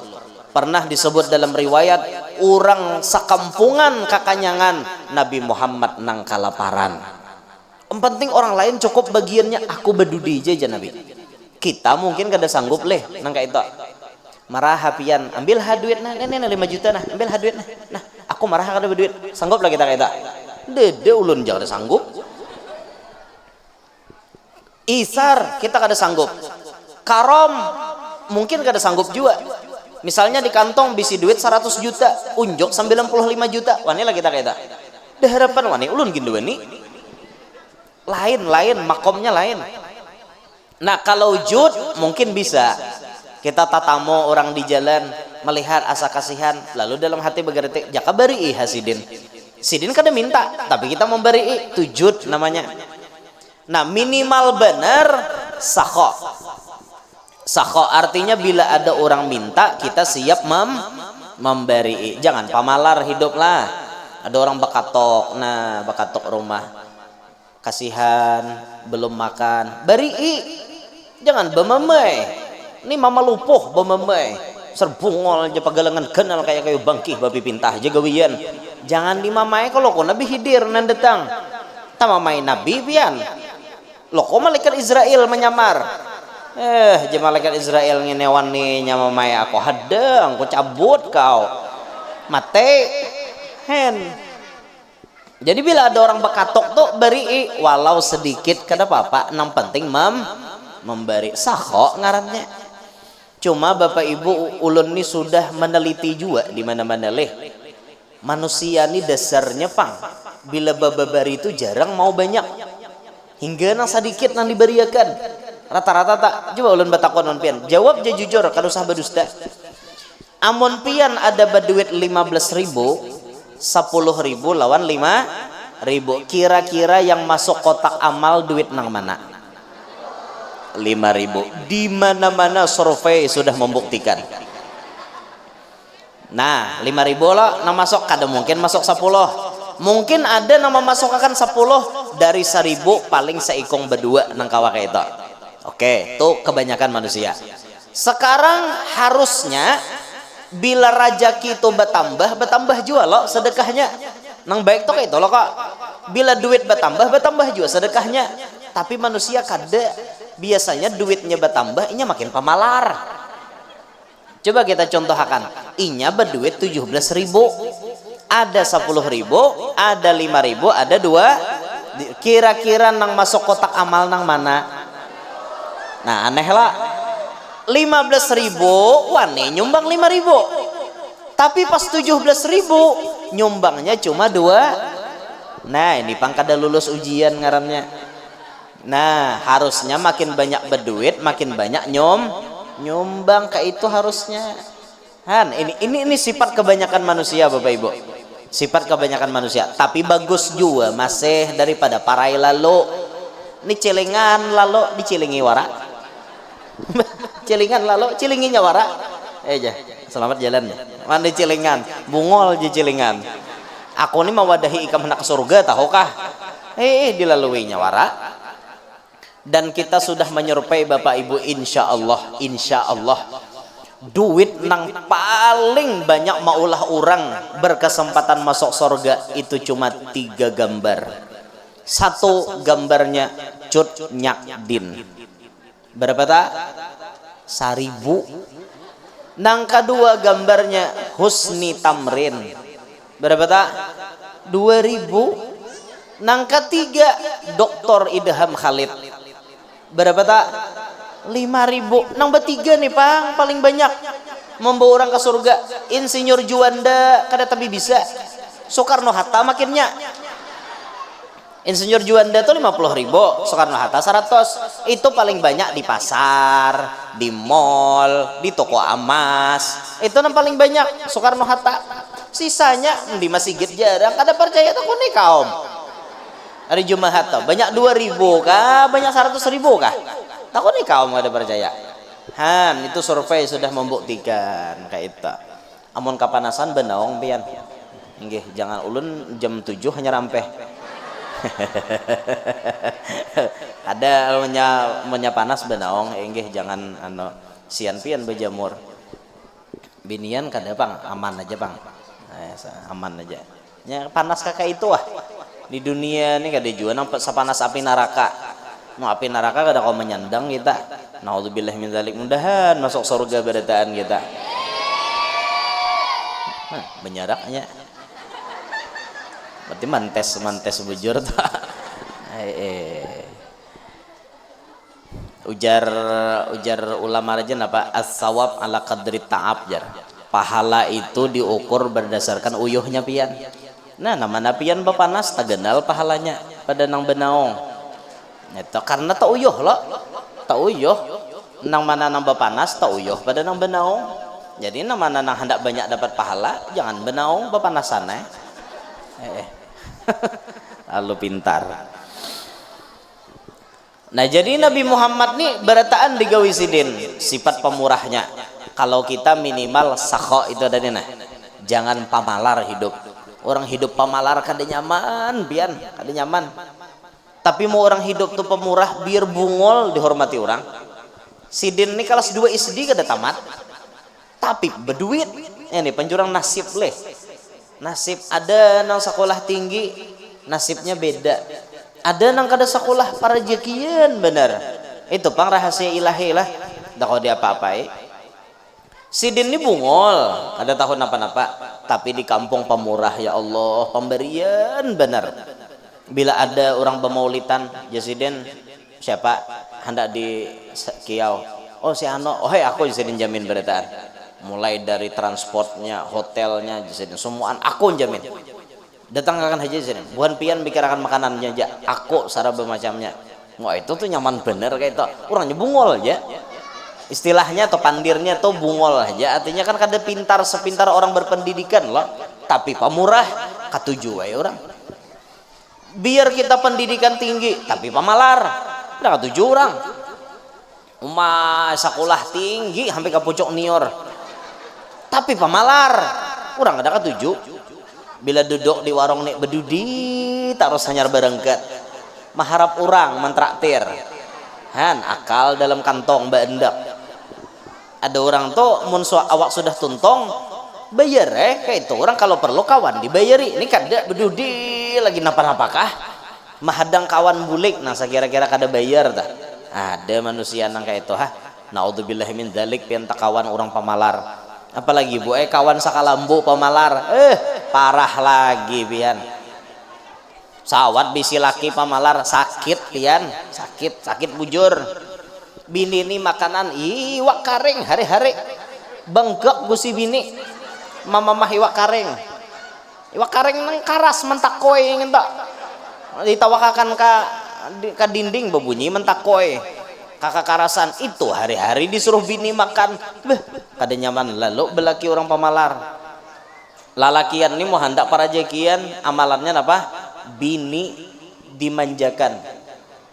pernah disebut dalam riwayat orang sekampungan kakanyangan Nabi Muhammad nang kalaparan yang penting orang lain cukup bagiannya aku bedudi aja Nabi kita mungkin kada sanggup nang kayak itu marah hapian ambil duit nah ini 5 juta nah ambil duit nah aku marah kada berduit sanggup lah kita kayak itu dede ulun jangan sanggup Isar kita kada sanggup. Karom mungkin kada sanggup juga. Misalnya di kantong bisi duit 100 juta, unjuk 95 juta. Wani lah kita kaita. Dah harapan wani ulun gindu wani. Lain makomnya lain. Nah, kalau jud mungkin bisa. Kita tatamu orang di jalan melihat asa kasihan, lalu dalam hati bergerak, jaka beri hasidin. Sidin kada minta, tapi kita memberi itu jud namanya. Nah, minimal benar sakho. Sakho artinya bila ada orang minta kita siap memberi. Jangan pamalar hiduplah. Ada orang bakatok, nah bakatok rumah, kasihan belum makan, beri. Jangan bememai. Ini mama lupuh bememai. Serbungol aja pagalangan kenal kayak kayu bangkih babi pintah aja gawian. Jangan dimamai kalau kau nabi hidir nan datang. Tamamai nabi pian. Lo kok malaikat Israel menyamar. Malaikat Israel ngenewan nih nyamamai aku hadang, aku cabut kau. Mate. Hen. Jadi bila ada orang bekatok tuh beri walau sedikit kada apa-apa, nang penting memberi. Sakho ngarannya. Cuma Bapak Ibu ulun ini sudah meneliti juga di mana-mana leh. Manusia ini dasarnya pang. Bila bababari itu jarang mau banyak. Hingga nang sedikit nang diberiakan. Rata-rata tak. Coba ulun batakon on pian. Jawab aja jujur kada usah berdusta. Amun pian ada baduit 15.000, 10.000 lawan 5.000. Kira-kira yang masuk kotak amal duit nang mana? 5.000. Di mana-mana survei sudah membuktikan. Nah, 5.000 lah nang masuk kada mungkin masuk 10. Mungkin ada nama masukkan 10 dari 1.000 paling seikong berdua nang kawa kayak itu. Oke, itu kebanyakan manusia. Sekarang harusnya bila rajaki itu bertambah juga loh sedekahnya. Nang baik tuh kayak itu loh kok. Bila duit bertambah juga sedekahnya. Tapi manusia kada. Biasanya duitnya bertambah, inya makin pamalar. Coba kita contohkan. Inya berduit 17.000. Ada 10.000, ada 5.000, ada 2. Kira-kira nang masuk kotak amal nang mana? Nah, aneh lah. 15.000 wani nyumbang 5.000. Tapi pas 17.000 nyumbangnya cuma 2. Nah, ini pang kada lulus ujian ngarannya. Nah, harusnya makin banyak berduit, makin banyak nyumbang kayak itu harusnya. Han, ini sifat kebanyakan manusia Bapak Ibu. Sifat kebanyakan manusia, tapi bagus juga masih daripada parai lalu. Ini celengan lalu dicelingi wara. Celingan lalu cilinginya wara. Selamat jalan. Mandi celingan, bungol je celingan. Aku ini mewadahi ikam hendak ke surga tahukah? Dilaluinya wara. Dan kita sudah menyerupai Bapak Ibu insya Allah duit nang paling banyak maulah orang berkesempatan masuk surga itu cuma 3 gambar. Satu gambarnya Cut Nyakdin. Berapa tak? 1.000. Nang kedua gambarnya Husni Tamrin. Berapa tak? 2.000. Nang ketiga Dr. Idham Khalid. Berapa tak? 5.000. Nang bertiga nih pang paling banyak membawa orang ke surga. Insinyur Juanda kada tapi bisa. Soekarno Hatta makinnya. Insinyur Juanda tuh 50.000, Soekarno Hatta 100. Itu paling banyak di pasar, di mall, di toko emas. Itu yang paling banyak Soekarno Hatta. Sisanya di masjid jarang. Kada percaya tak nih kaum. Hari Jumat tuh banyak 2.000 kah? Banyak 100.000 kah? Takut nih kaum ada percaya. Han, itu survei sudah membuktikan kayak itu. Amun kapanasan benaong pian. Nggih, jangan ulun jam 7 hanya rampeh. Ada punya panas benaong, nggih jangan sian pian berjamur. Binian kada bang, aman aja bang. Aman aja. Ya panas kakak itu di dunia ini kada juga nang sepanas api neraka. Mau api neraka kada kau menyandang kita. Naudzubillah min dzalik. Mudahan masuk surga berataan kita. Menyaraknya. Berarti mantes bujur tak. Ujar ulama rajin apa? As-sawab ala qadri ta'ab jar. Pahala itu diukur berdasarkan uyuhnya pian. Nah, namana pian bapanas tagenal pahalanya pada nang benaong. Itu karena tak uyuh lo. Tak uyuh nang mana nang bapanas tak uyuh pada nang benaong. Jadi nang mana nang hendak banyak dapat pahala, jangan benaong bapanasan Lalu pintar. Nah, jadi Nabi Muhammad nih berataan digawi sidin sifat pemurahnya. Kalau kita minimal sakho itu tadi nah. Jangan pamalar hidup. Orang hidup pamalar kada nyaman, bian, kada nyaman. Tapi mau orang hidup tuh pemurah biar bungol dihormati orang. Sidin ini kelas 2 SD kada tamat. Tapi berduit. Ini penjurang nasib leh. Nasib ada nang sekolah tinggi, nasibnya beda. Ada nang kada sekolah para jekian benar. Itu pang rahasia ilahi lah. Dah kau dia apa-apai. Sidin ini bungol, ada tahun apa-apa, tapi di kampung pemurah ya Allah, pemberian benar. Bila ada orang pemaulitan, Jasidin siapa hendak di kiau, oh si Ano, oh hey, aku Jasidin jamin berataan. Mulai dari transportnya, hotelnya, Jasidin semuaan aku jamin. Datang akan haji Jasidin, bukan pian bicarakan makanannya aja, aku sarap bermacamnya. Wah itu tuh nyaman bener kayak itu, orangnya bungol aja. Istilahnya atau pandirnya tuh bungol aja, artinya kan kada pintar sepintar orang berpendidikan loh, tapi pemurah katuju ya orang. Biar kita pendidikan tinggi tapi pemalar udah katuju orang. Sekolah tinggi sampai ke pucuk nior tapi pemalar orang ada katuju. Bila duduk di warung nek bedudi taruh sanyar berengket mengharap orang mentraktir han akal dalam kantong baendak. Ada orang tuh mun awak sudah tuntong bayar kayak itu orang kalau perlu kawan dibayari. Ini kada bedudi lagi napa-napakah mahadang kawan bulik nah sekira-kira kada bayar dah. Ada manusia nang kayak itu naudzubillah min dzalik pian kawan orang pamalar. Apalagi bu kawan sakalambu pamalar parah lagi pian. Sawat bisi laki pamalar sakit pian, sakit bujur. Bini ini makanan iwak karing hari-hari bengkak gusi bini mamah iwak karing nang karas mentakoi ngentak ditawakakan ka dinding berbunyi mentakoi kakak karasan itu hari-hari disuruh bini makan kada nyaman. Lalu belaki orang pamalar lalakian ini mau hendak para jekian amalannya apa bini dimanjakan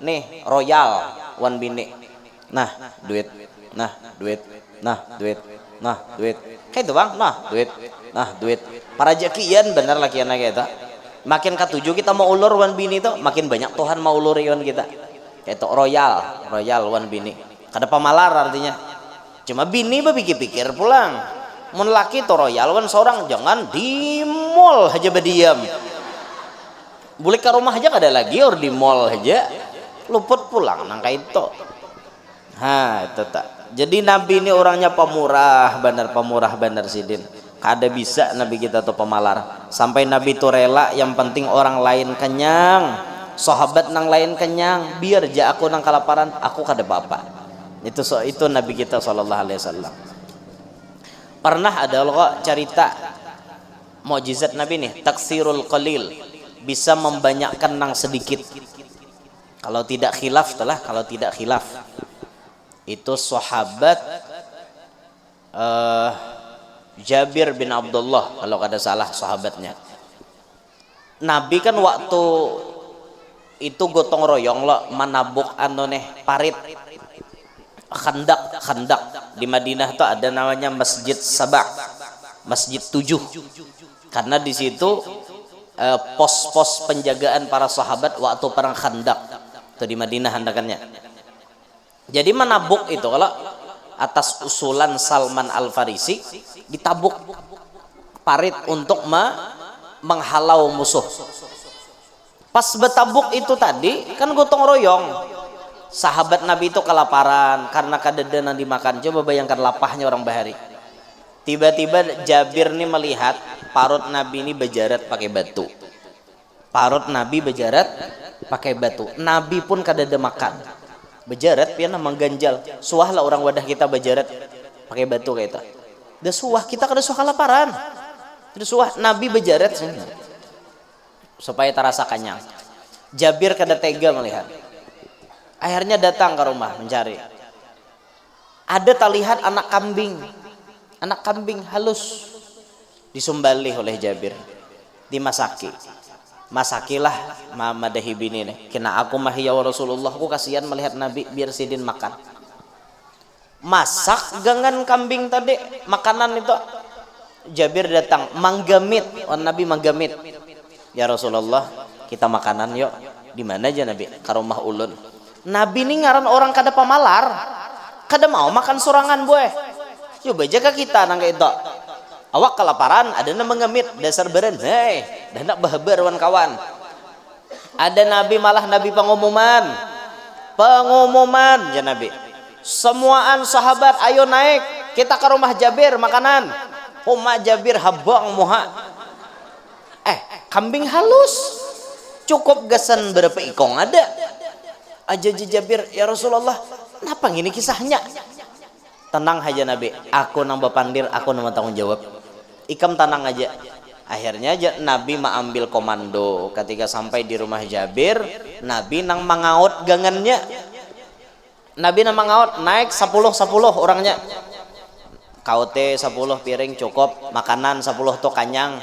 nih royal wan bini nah duit kayak itu bang duit para jekian bener lakian kayak itu makin ketujuh kita mau ulur wan bini itu makin banyak Tuhan mau ulur wan kita kayak itu royal wan bini kada pamalar artinya cuma bini berpikir-pikir pulang mun laki to royal wan seorang jangan di mall aja berdiam boleh ke rumah aja kada lagi or di mall aja luput pulang nang kayak itu. Itu tak. Jadi Nabi ini orangnya pemurah benar sidin. Kada bisa Nabi kita tuh pemalar. Sampai Nabi itu rela yang penting orang lain kenyang, sahabat nang lain kenyang, biar ja aku nang kelaparan, aku kada apa-apa. Itu Nabi kita sallallahu alaihi wasallam. Pernah ada kok cerita mukjizat Nabi nih, taksirul qalil, bisa membanyakkan nang sedikit. Kalau tidak khilaf itu sahabat Jabir bin Abdullah kalau kada salah sahabatnya. Nabi kan waktu itu gotong royong lo manabuk parit khandak di Madinah tuh ada namanya Masjid Sabah, Masjid 7 karena di situ pos-pos penjagaan para sahabat waktu perang Khandak tuh di Madinah handakannya. Jadi menabuk itu kalau atas usulan Salman Al-Farisi ditabuk parit untuk menghalau musuh. Pas betabuk itu tadi kan gotong royong. Sahabat Nabi itu kelaparan karena kadedenan dimakan. Coba bayangkan lapahnya orang bahari. Tiba-tiba Jabir nih melihat parut Nabi ini bejarat pakai batu. Parut Nabi bejarat pakai batu. Nabi pun kadada makan. bejaret pian mengganjal suah lah orang wadah kita bejaret pakai batu kayak itu da suah kita kada suah kelaparan da suah Nabi bejaret supaya terasa kenyang. Jabir kada tega melihat, akhirnya datang ke rumah mencari. Ada terlihat anak kambing halus disumbali oleh Jabir, masakilah madahi bini nih kena aku mah ya Rasulullah, aku kasihan melihat Nabi, biar sidin makan. Masak gangan kambing tadi makanan itu. Jabir datang manggamit, Nabi manggamit, ya Rasulullah kita makanan yuk. Di mana aja Nabi? Ke rumah ulun. Nabi ini ngaran orang kada pamalar, kada mau makan sorangan boy. Coba jaga kita nang itu. Awak kelaparan, ada na mengemit dasar beren. Hei, dah nak bahabar kawan. Ada Nabi malah Nabi pengumuman ya Nabi. Semuaan sahabat ayo naik, kita ke rumah Jabir makanan. Rumah Jabir habang muha. Kambing halus. Cukup gasan berapa ikong ada. Aja Jabir, ya Rasulullah, kenapa gini kisahnya? Tenang aja Nabi, aku nang bapandir, aku nang tanggung jawab. Ikam tenang aja. Akhirnya Nabi ambil komando. Ketika sampai di rumah Jabir, Nabi nang mangaut gangannya. Nabi nang mangaut naik 10 orangnya. Kaute 10 piring cukup, makanan 10 tuh kanyang.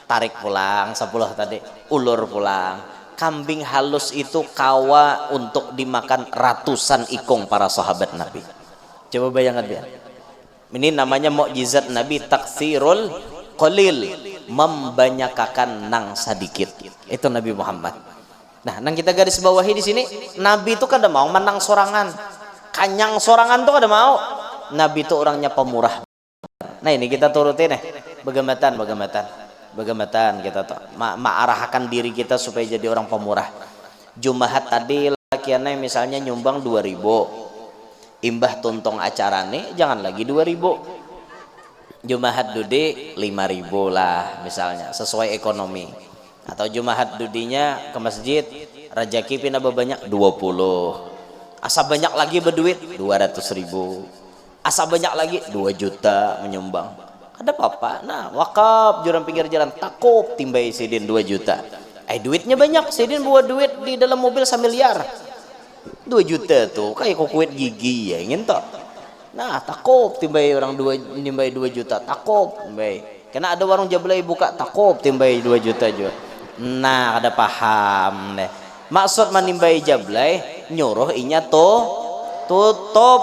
Tarik pulang 10 tadi, ulur pulang. Kambing halus itu kawa untuk dimakan ratusan ikong para sahabat Nabi. Coba bayangkan dia. Ini namanya mukjizat Nabi, taksirul qalil, membanyakakan nang sedikit. Itu Nabi Muhammad. Nah, nang kita garis bawahi di sini, Nabi itu kada mau menang sorangan. Kanyang sorangan tuh kada mau. Nabi itu orangnya pemurah. Nah, ini kita turutin Bagaimana kita tuh arahkan diri kita supaya jadi orang pemurah. Jumahat tadi lakiannya misalnya nyumbang 2.000, imbah tuntong acarane jangan lagi 2.000. Jumahat dudi 5.000 lah misalnya, sesuai ekonomi. Atau Jumahat dudinya ke masjid rajaki pina banyak 20. Asa banyak lagi berduit 200.000. Asa banyak lagi 2 juta menyumbang. Ada apa-apa, nah wakaf jurang pinggir jalan takut timbai sidin 2 juta. Duitnya banyak, sidin buat duit di dalam mobil 1 miliar. 2 juta tuh kayak kukuit gigi ya ingin toh. Nah takut timbai orang 2 juta, takut timbai. Karena ada warung jablay buka, takut timbai 2 juta juga. Nah ada paham deh. Maksud menimbai jablay nyuruh inya tuh tutup.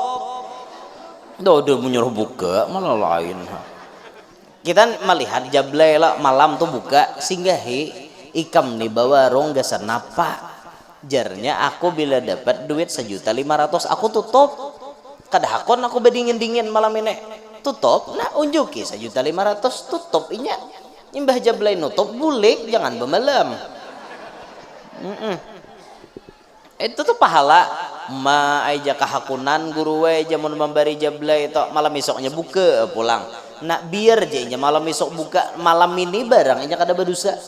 Udah menyuruh buka malah lain. Kita melihat jablay lah malam tuh buka singgahi ikam nih bawa rong gasan napa jarnya aku bila dapat duit 1.500.000 aku tutup kada hakon aku bedingin malam ini tutup nah unjuki 1.500.000 tutup inya imbah jablay nutup bulik jangan bemalam. Itu tuh pahala ma aja kahakunan guru we jamun membari jablay itu malam besoknya buka pulang. Nak biar jadinya malam besok buka malam ini barang ini kada berdosa.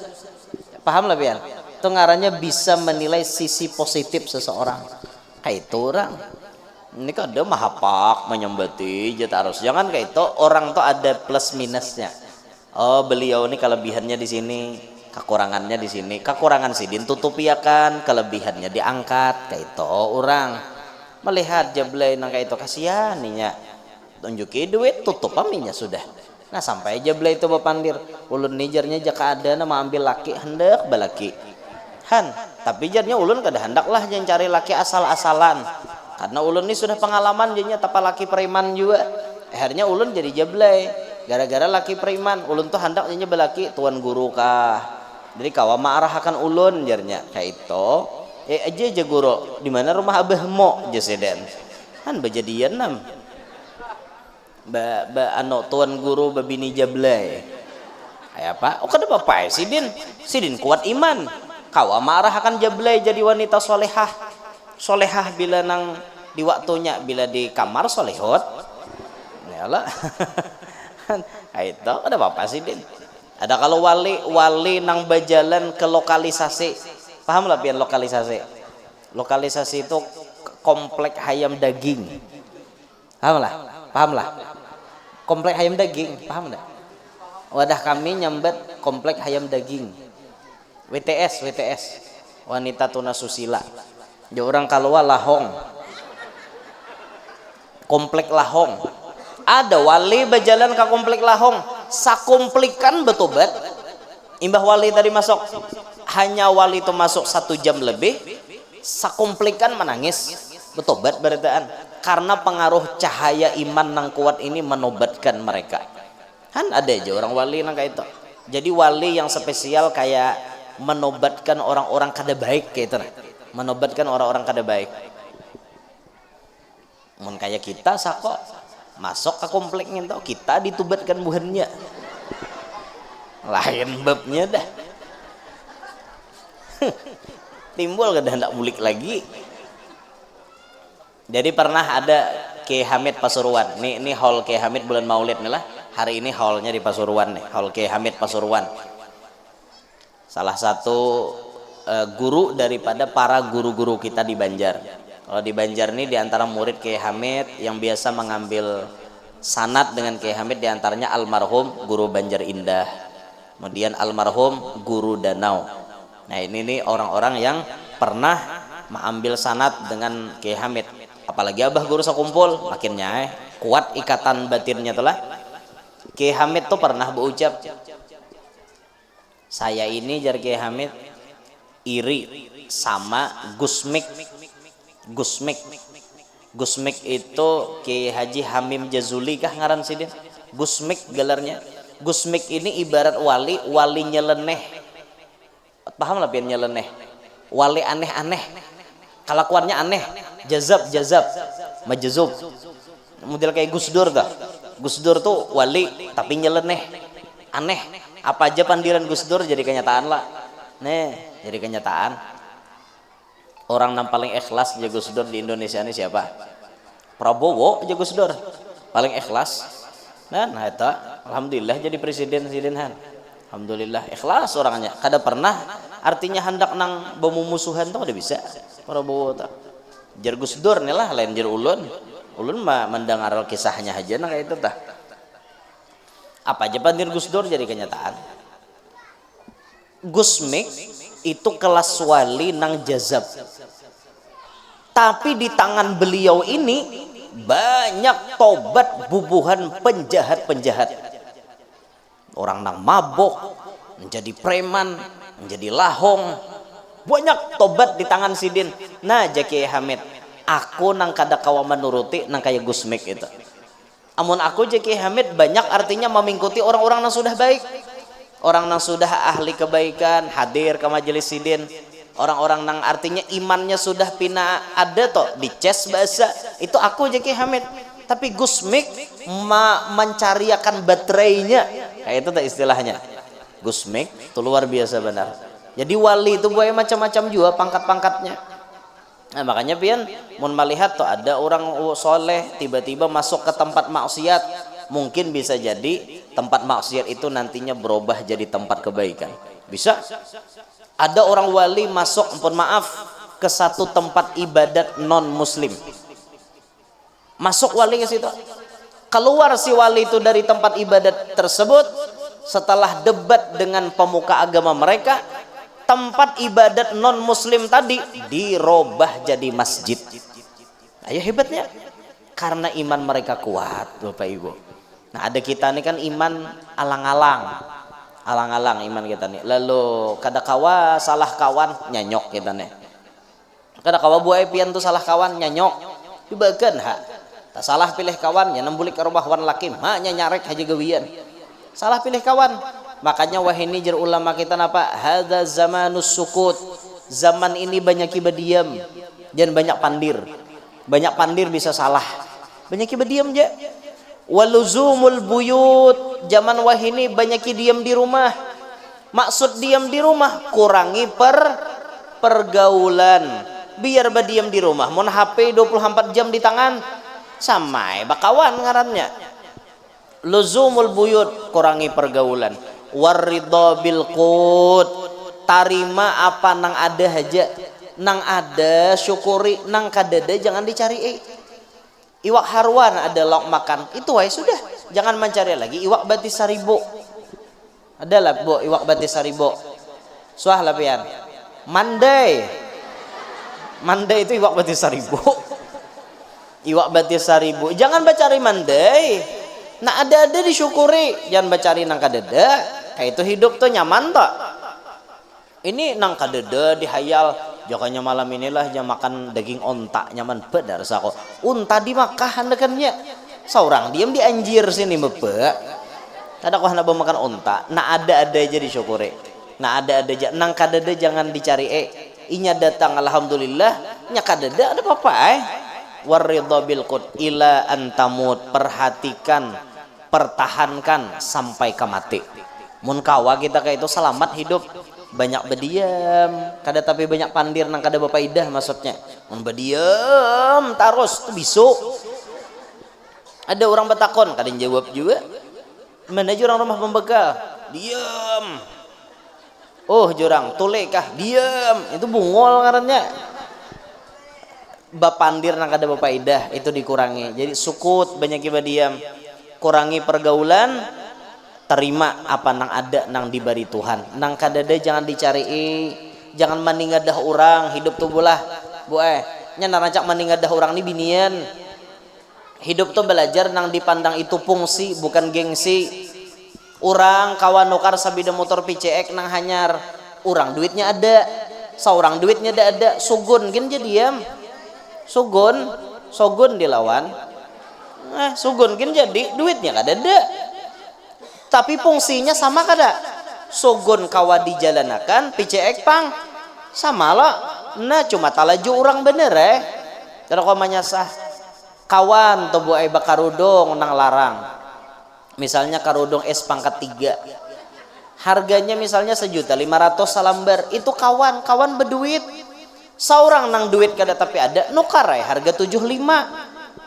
Paham lah biar itu ngarannya bisa menilai sisi positif seseorang kayak itu orang ini kada mahapak menyembati jat harus jangan kayak itu orang tuh ada plus minusnya. Oh beliau ini kelebihannya di sini, kekurangannya di sini. Kekurangan sidin tutupi akan, kelebihannya diangkat kayak itu orang melihat jablay nang kayak itu kasihan ninya tunjuki duit tutup aminya sudah. Nah sampai jablay itu bapandir ulun nijarnya jaka ada nama ambil laki hendak balaki han tapi jarnya ulun kada hendak lah jangan cari laki asal-asalan karena ulun ini sudah pengalaman jadinya tapa laki preman juga. Akhirnya ulun jadi jablay gara-gara laki preman ulun tuh hendak jadinya balaki tuan guru kah jadi kawa maarahkan ulun jarnya kayak itu aja guru di mana rumah abah mo jaseden han bejadian nam ano tuan guru babini jablay kayak apa oh kada apa sidin kuat iman kawa marahkan jablay jadi wanita solehah bila nang di waktunya bila di kamar solehot yalah itu kada apa sidin ada kalau wali nang bajalan ke lokalisasi paham lah pian lokalisasi itu komplek hayam daging. Paham lah. Komplek hayam daging, paham enggak? Wadah kami nyambet komplek hayam daging. WTS, wanita tunasusila. Ya orang kalua lahong. Komplek lahong. Ada wali berjalan ke komplek lahong, sakomplikan betobat. Imbah wali tadi masuk, hanya wali itu masuk 1 jam lebih, sakomplikan menangis, betobat beritaan. Karena pengaruh cahaya iman nang kuat ini menobatkan mereka. Kan ada aja orang wali nang kayak itu. Jadi wali yang spesial kayak menobatkan orang-orang kada baik kayak itu. Menobatkan orang-orang kada baik. Mun kayak kita sako masuk ke kompleknya itu kita ditubatkan buhannya. Lain babnya dah. Timbul kada hendak mulik lagi. Jadi pernah ada Kiai Hamid Pasuruan. Ini hall Kiai Hamid bulan Maulid nih lah. Hari ini hallnya di Pasuruan nih, hall Kiai Hamid Pasuruan. Salah satu guru daripada para guru-guru kita di Banjar. Kalau di Banjar ini diantara murid Kiai Hamid yang biasa mengambil sanad dengan Kiai Hamid diantaranya almarhum Guru Banjar Indah, kemudian almarhum Guru Danau. Nah ini nih orang-orang yang pernah mengambil sanad dengan Kiai Hamid. Apalagi abah guru sekumpul makinnya kuat ikatan batinnya telah. Kiai Hamid tuh pernah berucap, saya ini jar Kiai Hamid iri sama Gusmik. Gusmik itu Kiai Haji Hamim Jazuli kah ngaran sidin? Gusmik gelarnya. Gusmik ini ibarat wali nyeleneh. Paham lah pian nyeleneh. Wali aneh-aneh. Kelakuannya aneh. Jazab, majzub. Model kayak Gus Dur dah. Gus Dur tuh wali tapi nyeleneh. Aneh. Apa aja pandiran Gus Dur jadi kenyataan lah. Nih, jadi kenyataan. Orang yang paling ikhlas aja Gus Dur di Indonesia ini siapa? Prabowo aja Gus Dur paling ikhlas. Nah itu alhamdulillah jadi presiden Han. Alhamdulillah ikhlas orangnya. Kada pernah artinya hendak nang bemumusuhan tuh kada bisa. Prabowo tuh. Jar Gus Dur nih lah lain jar ulun. Ulun mah mendengar kisahnya aja nang kayak itu tah. Apa aja pandir Gus Dur jadi kenyataan. Gusmik itu kelas wali nang jazab. Tapi di tangan beliau ini banyak tobat bubuhan penjahat-penjahat. Orang nang mabok, menjadi preman, menjadi lahong. Banyak tobat di tangan sidin. Nah Kiai Hamid, aku nang kada kawa menuruti nang kayak Gusmik itu. Amun aku Kiai Hamid banyak artinya mengikuti orang-orang yang sudah baik. Orang yang sudah ahli kebaikan hadir ke majelis sidin. Orang-orang yang artinya imannya sudah pina ada toh di ces bahasa itu aku Kiai Hamid. Tapi Gusmik mencariakan baterainya kayak itu tak istilahnya. Gusmik itu luar biasa benar. Jadi wali itu buaya macam-macam juga pangkat-pangkatnya. Nah makanya pian mun melihat tuh ada orang soleh tiba-tiba masuk ke tempat maksiat, mungkin bisa jadi tempat maksiat itu nantinya berubah jadi tempat kebaikan. Bisa. Ada orang wali masuk, ampun maaf, ke satu tempat ibadat non muslim. Masuk wali ke situ. Keluar si wali itu dari tempat ibadat tersebut setelah debat dengan pemuka agama mereka, tempat ibadat non muslim tadi dirubah jadi masjid. Ayo hebatnya. Karena iman mereka kuat, Bapak Ibu. Nah ada kita nih kan iman alang-alang iman kita nih. Lalu kada kawa salah kawan nyanyok kita nih. Kada kawa buai pian tuh salah kawan nyanyok. Dibagan ha. Tak salah pilih kawan nya nembulik ke rumah wan lakim. Ma nya nyarek haji gawian. Salah pilih kawan. Makanya wahini jar ulama kita napa? Hadza zamanus sukut. Zaman ini banyak berdiam dan banyak pandir. Banyak pandir bisa salah. Banyak berdiam je. Waluzumul buyut, zaman wahini banyak diam di rumah. Maksud diam di rumah kurangi pergaulan. Biar berdiam di rumah. Mun HP 24 jam di tangan samai bakawan ngarannya. Luzumul buyut, kurangi pergaulan. Waridha bil qut, tarima apa nang ada aja. nang ada syukuri, nang kadada jangan dicari. Iwak harwan ada lauk makan, itu wae sudah, jangan mencari lagi iwak batis saribo. Adalah bu iwak batis saribo. Suah lapian. Mandai. Mandai itu iwak batis saribo. Iwak batis saribo. Jangan bacari mandai. Nah ada disyukuri, jangan bacari nang kadada. Kayak itu hidup tuh nyaman tak? Ini nang kadada dihayal, jokanya malam inilah jam makan daging onta nyaman bedar sako. Unta dimakan dekannya. Seorang diam di anjir sini bebek. Ada kau hendak makan onta. Nah ada aja disyukuri. Nah ada aja. Nang kadada jangan dicari. Inya datang alhamdulillah. Nya kadada ada apa Waridha bil qud ila antamut. Perhatikan, pertahankan sampai ke mati. Mun kawa kita kayak itu selamat hidup. Banyak berdiam kada tapi banyak pandir nang kada bapaidah maksudnya. Mun berdiam terus tu bisu. Ada orang bertakon kada jawab juga. Mana jurang rumah pembekal? Diam. Oh jurang tule kah? Diam. Itu bungol ngarannya. Bapandir nang kada bapaidah itu dikurangi. Jadi sukut banyak iba diam. Kurangi pergaulan, terima apa nang ada nang diberi Tuhan. Nang kadada jangan dicari, jangan maningadah orang hidup tuh bolah bu nya narancak maningadah orang ni binian. Hidup tuh belajar nang dipandang itu fungsi bukan gengsi. Orang kawan nukar sabida motor PCX nang hanyar, orang duitnya ada, seorang duitnya ada sugun gin jadi diam. Sugun dilawan. Sugun gin jadi duitnya kada ada. Tapi fungsinya sama kada? Sugun kawa dijalanakan, PCX pang sama lah. Nah cuma talaju orang bener Kalau kau menyasah kawan atau buai bakarudong nang larang. Misalnya karudong es pangkat 3. Harganya misalnya 1.500.000 salambar. Itu kawan berduit. Seorang nang duit kada tapi ada nukar harga 75.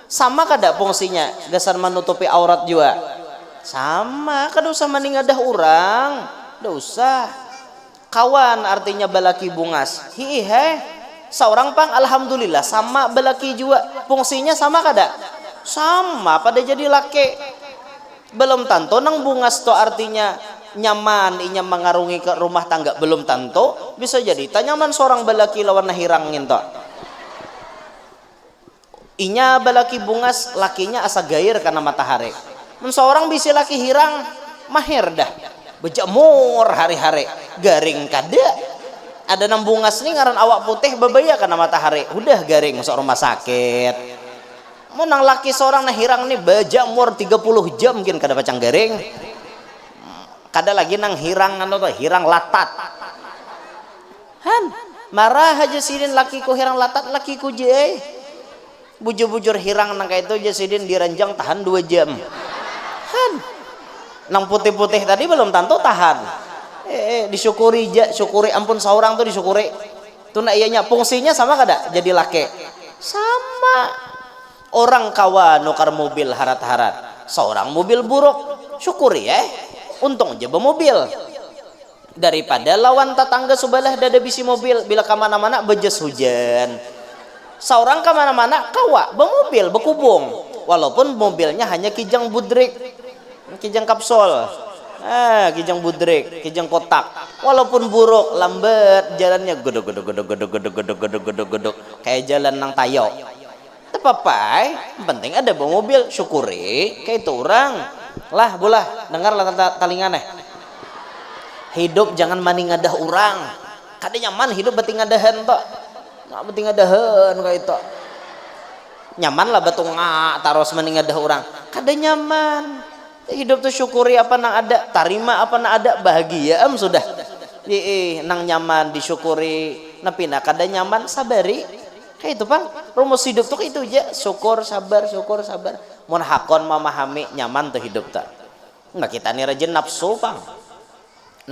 Sama kada fungsinya? Dasar menutupi aurat juga. Sama, kada usah maningadah orang, kada usah. Kawan artinya balaki bungas. Seorang pang alhamdulillah sama balaki juga. Fungsinya sama kada? Sama, pada jadi laki. Belum tentu nang bungas to artinya nyaman, inya mengarungi ke rumah tangga belum tentu. Bisa jadi tanyaman seorang balaki lawan nahirangin to. Inya balaki bungas, lakinya asa gair karena matahari. Seorang bisa laki hirang mahir dah bejamur hari-hari garing kada ada nang bungas nih ngaran awak putih babaya karena matahari udah garing masuk rumah sakit. Mau nang laki seorang nah hirang nih bejamur 30 jam mungkin kada pacang garing. Kada lagi nang hirang hirang latat marah aja sidin lakiku hirang latat lakiku je bujur-bujur hirang nang kayak itu aja sidin diranjang tahan 2 jam. Nang putih-putih tadi belum tentu tahan. Disyukuri syukuri ampun seorang tuh disyukuri. Tuh nak ianya fungsinya sama kada? Jadi laki. Sama. Orang kawa nukar mobil harat-harat. Seorang mobil buruk. Syukuri untung aja mobil. Daripada lawan tetangga sebelah dada bisi mobil bila kemana-mana bejes hujan. Seorang kemana-mana kawa bermobil berkubung. Walaupun mobilnya hanya kijang budrik, kijang kapsul, kijang budrik, kijang kotak. Walaupun buruk, lambat jalannya, godok, kayak jalan nang tayo. Tapi apa? Penting ada bawa mobil, syukuri. Kayak itu orang. Lah, bolah, dengarlah talingan Hidup jangan maningadah orang. Kada nyaman hidup batingadahan toh. Nggak batingadahan kayak itu. Nyaman lah batu ngak taros meningadah orang kada nyaman. Hidup tuh syukuri apa nang ada, tarima apa nang ada, bahagia sudah. Nang nyaman disyukuri, napi nak kada nyaman sabari. Kayak itu Bang, rumus hidup tuh itu aja, syukur sabar. Mun hakon memahami nyaman tuh hidup tak. Nggak kita nih rajin nafsu Bang.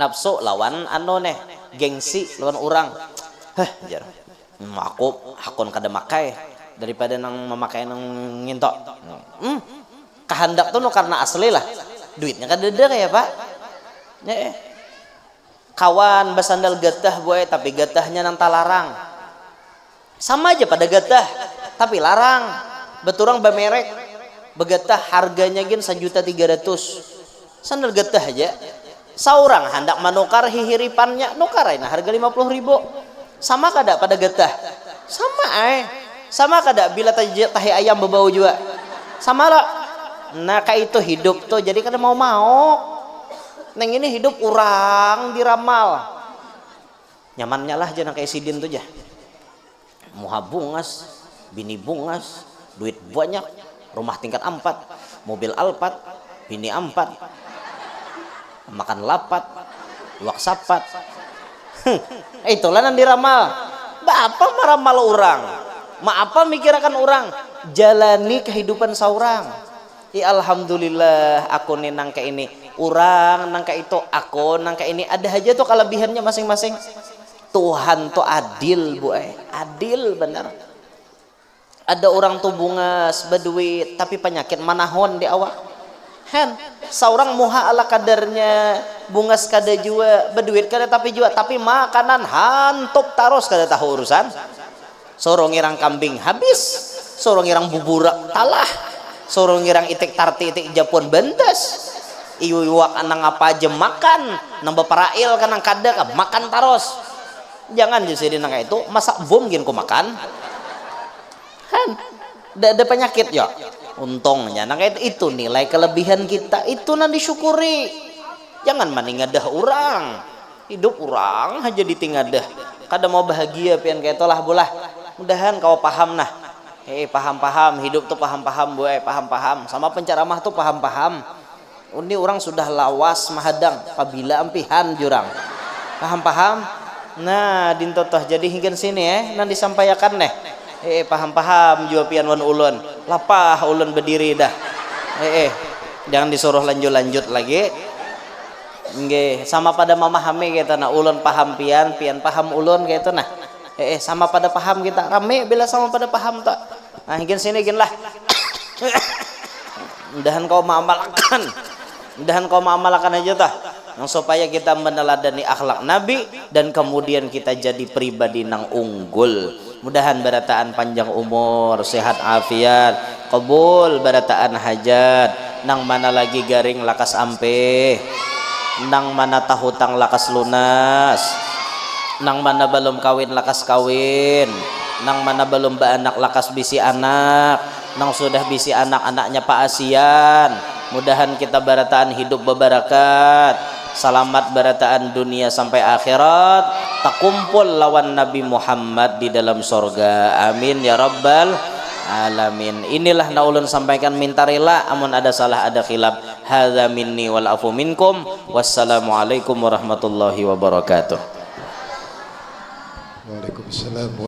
Nafsu lawan gengsi lawan orang. Jar. Aku hakon kada makai daripada nang memakai nang ngintok. Kehendak tuh karena asli lah. Duitnya kan ada kayak Pak. Kawan basandal getah boy tapi getahnya nang talarang. sama aja pada getah tapi larang beturang bamerek begetah harganya gen 1.300.000 sandal getah aja saurang hendak manukar hihiripannya nukarain harga 50.000 sama kada pada getah sama kada bila tahi ayam berbau juga sama lah. Nah kayak itu hidup tuh jadi kada mau neng ini hidup orang diramal nyamannya lah jangan kayak sidin tuh aja muha bungas bini bungas duit banyak rumah tingkat 4 mobil Alphard bini 4 makan lapat luak sapat itulah yang diramal bapak meramal orang apa mikirkan orang jalani kehidupan seorang alhamdulillah aku nih nangka ini orang nangka itu aku nangka ini ada aja tuh kelebihannya masing-masing Tuhan tuh adil bu adil bener ada orang tuh bungas berduit tapi penyakit manahon di awak seorang muha ala kadarnya bungas kada jua berduit kada tapi jua tapi makanan hantup taros kada tahu urusan sorong irang kambing habis sorong irang buburak talah sorong irang itik tarti itik japon bendes iwak anang apa aja makan nambah parail kanang kada makan taros jangan jadi nang itu masak bom gin ku makan ada penyakit ya untungnya nang itu nilai kelebihan kita itu nan disyukuri jangan maningadah orang hidup orang aja ditingadah kada mau bahagia pian kayak itulah bolah mudahan kau paham nah paham hidup tuh paham bu paham sama penceramah tuh paham ini orang sudah lawas mahadang apabila ampihan jurang paham nah dintotoh jadi hingga sini nanti disampaikan paham jua pian wan ulun lapah ulun berdiri dah jangan disuruh lanjut lagi nggih sama pada memahami kita nah ulun paham pian paham ulun gitu nah sama pada paham kita rame bila sama pada paham tak nah hingga sini gin lah mudahan kau mengamalkan aja tah supaya kita meneladani akhlak Nabi dan kemudian kita jadi pribadi nang unggul mudahan barataan panjang umur sehat afiat kabul barataan hajat nang mana lagi garing lakas ampe nang mana tahutang lakas lunas nang mana belum kawin lakas kawin nang mana belum baanak lakas bisi anak nang sudah bisi anak-anaknya paasian mudahan kita barataan hidup bebarakat selamat barataan dunia sampai akhirat takumpul lawan Nabi Muhammad di dalam sorga amin ya rabbal alamin inilah naulun sampaikan minta rela amun ada salah ada khilaf hadza minni wal afu minkum wassalamualaikum warahmatullahi wabarakatuh. Waalaikumsalam.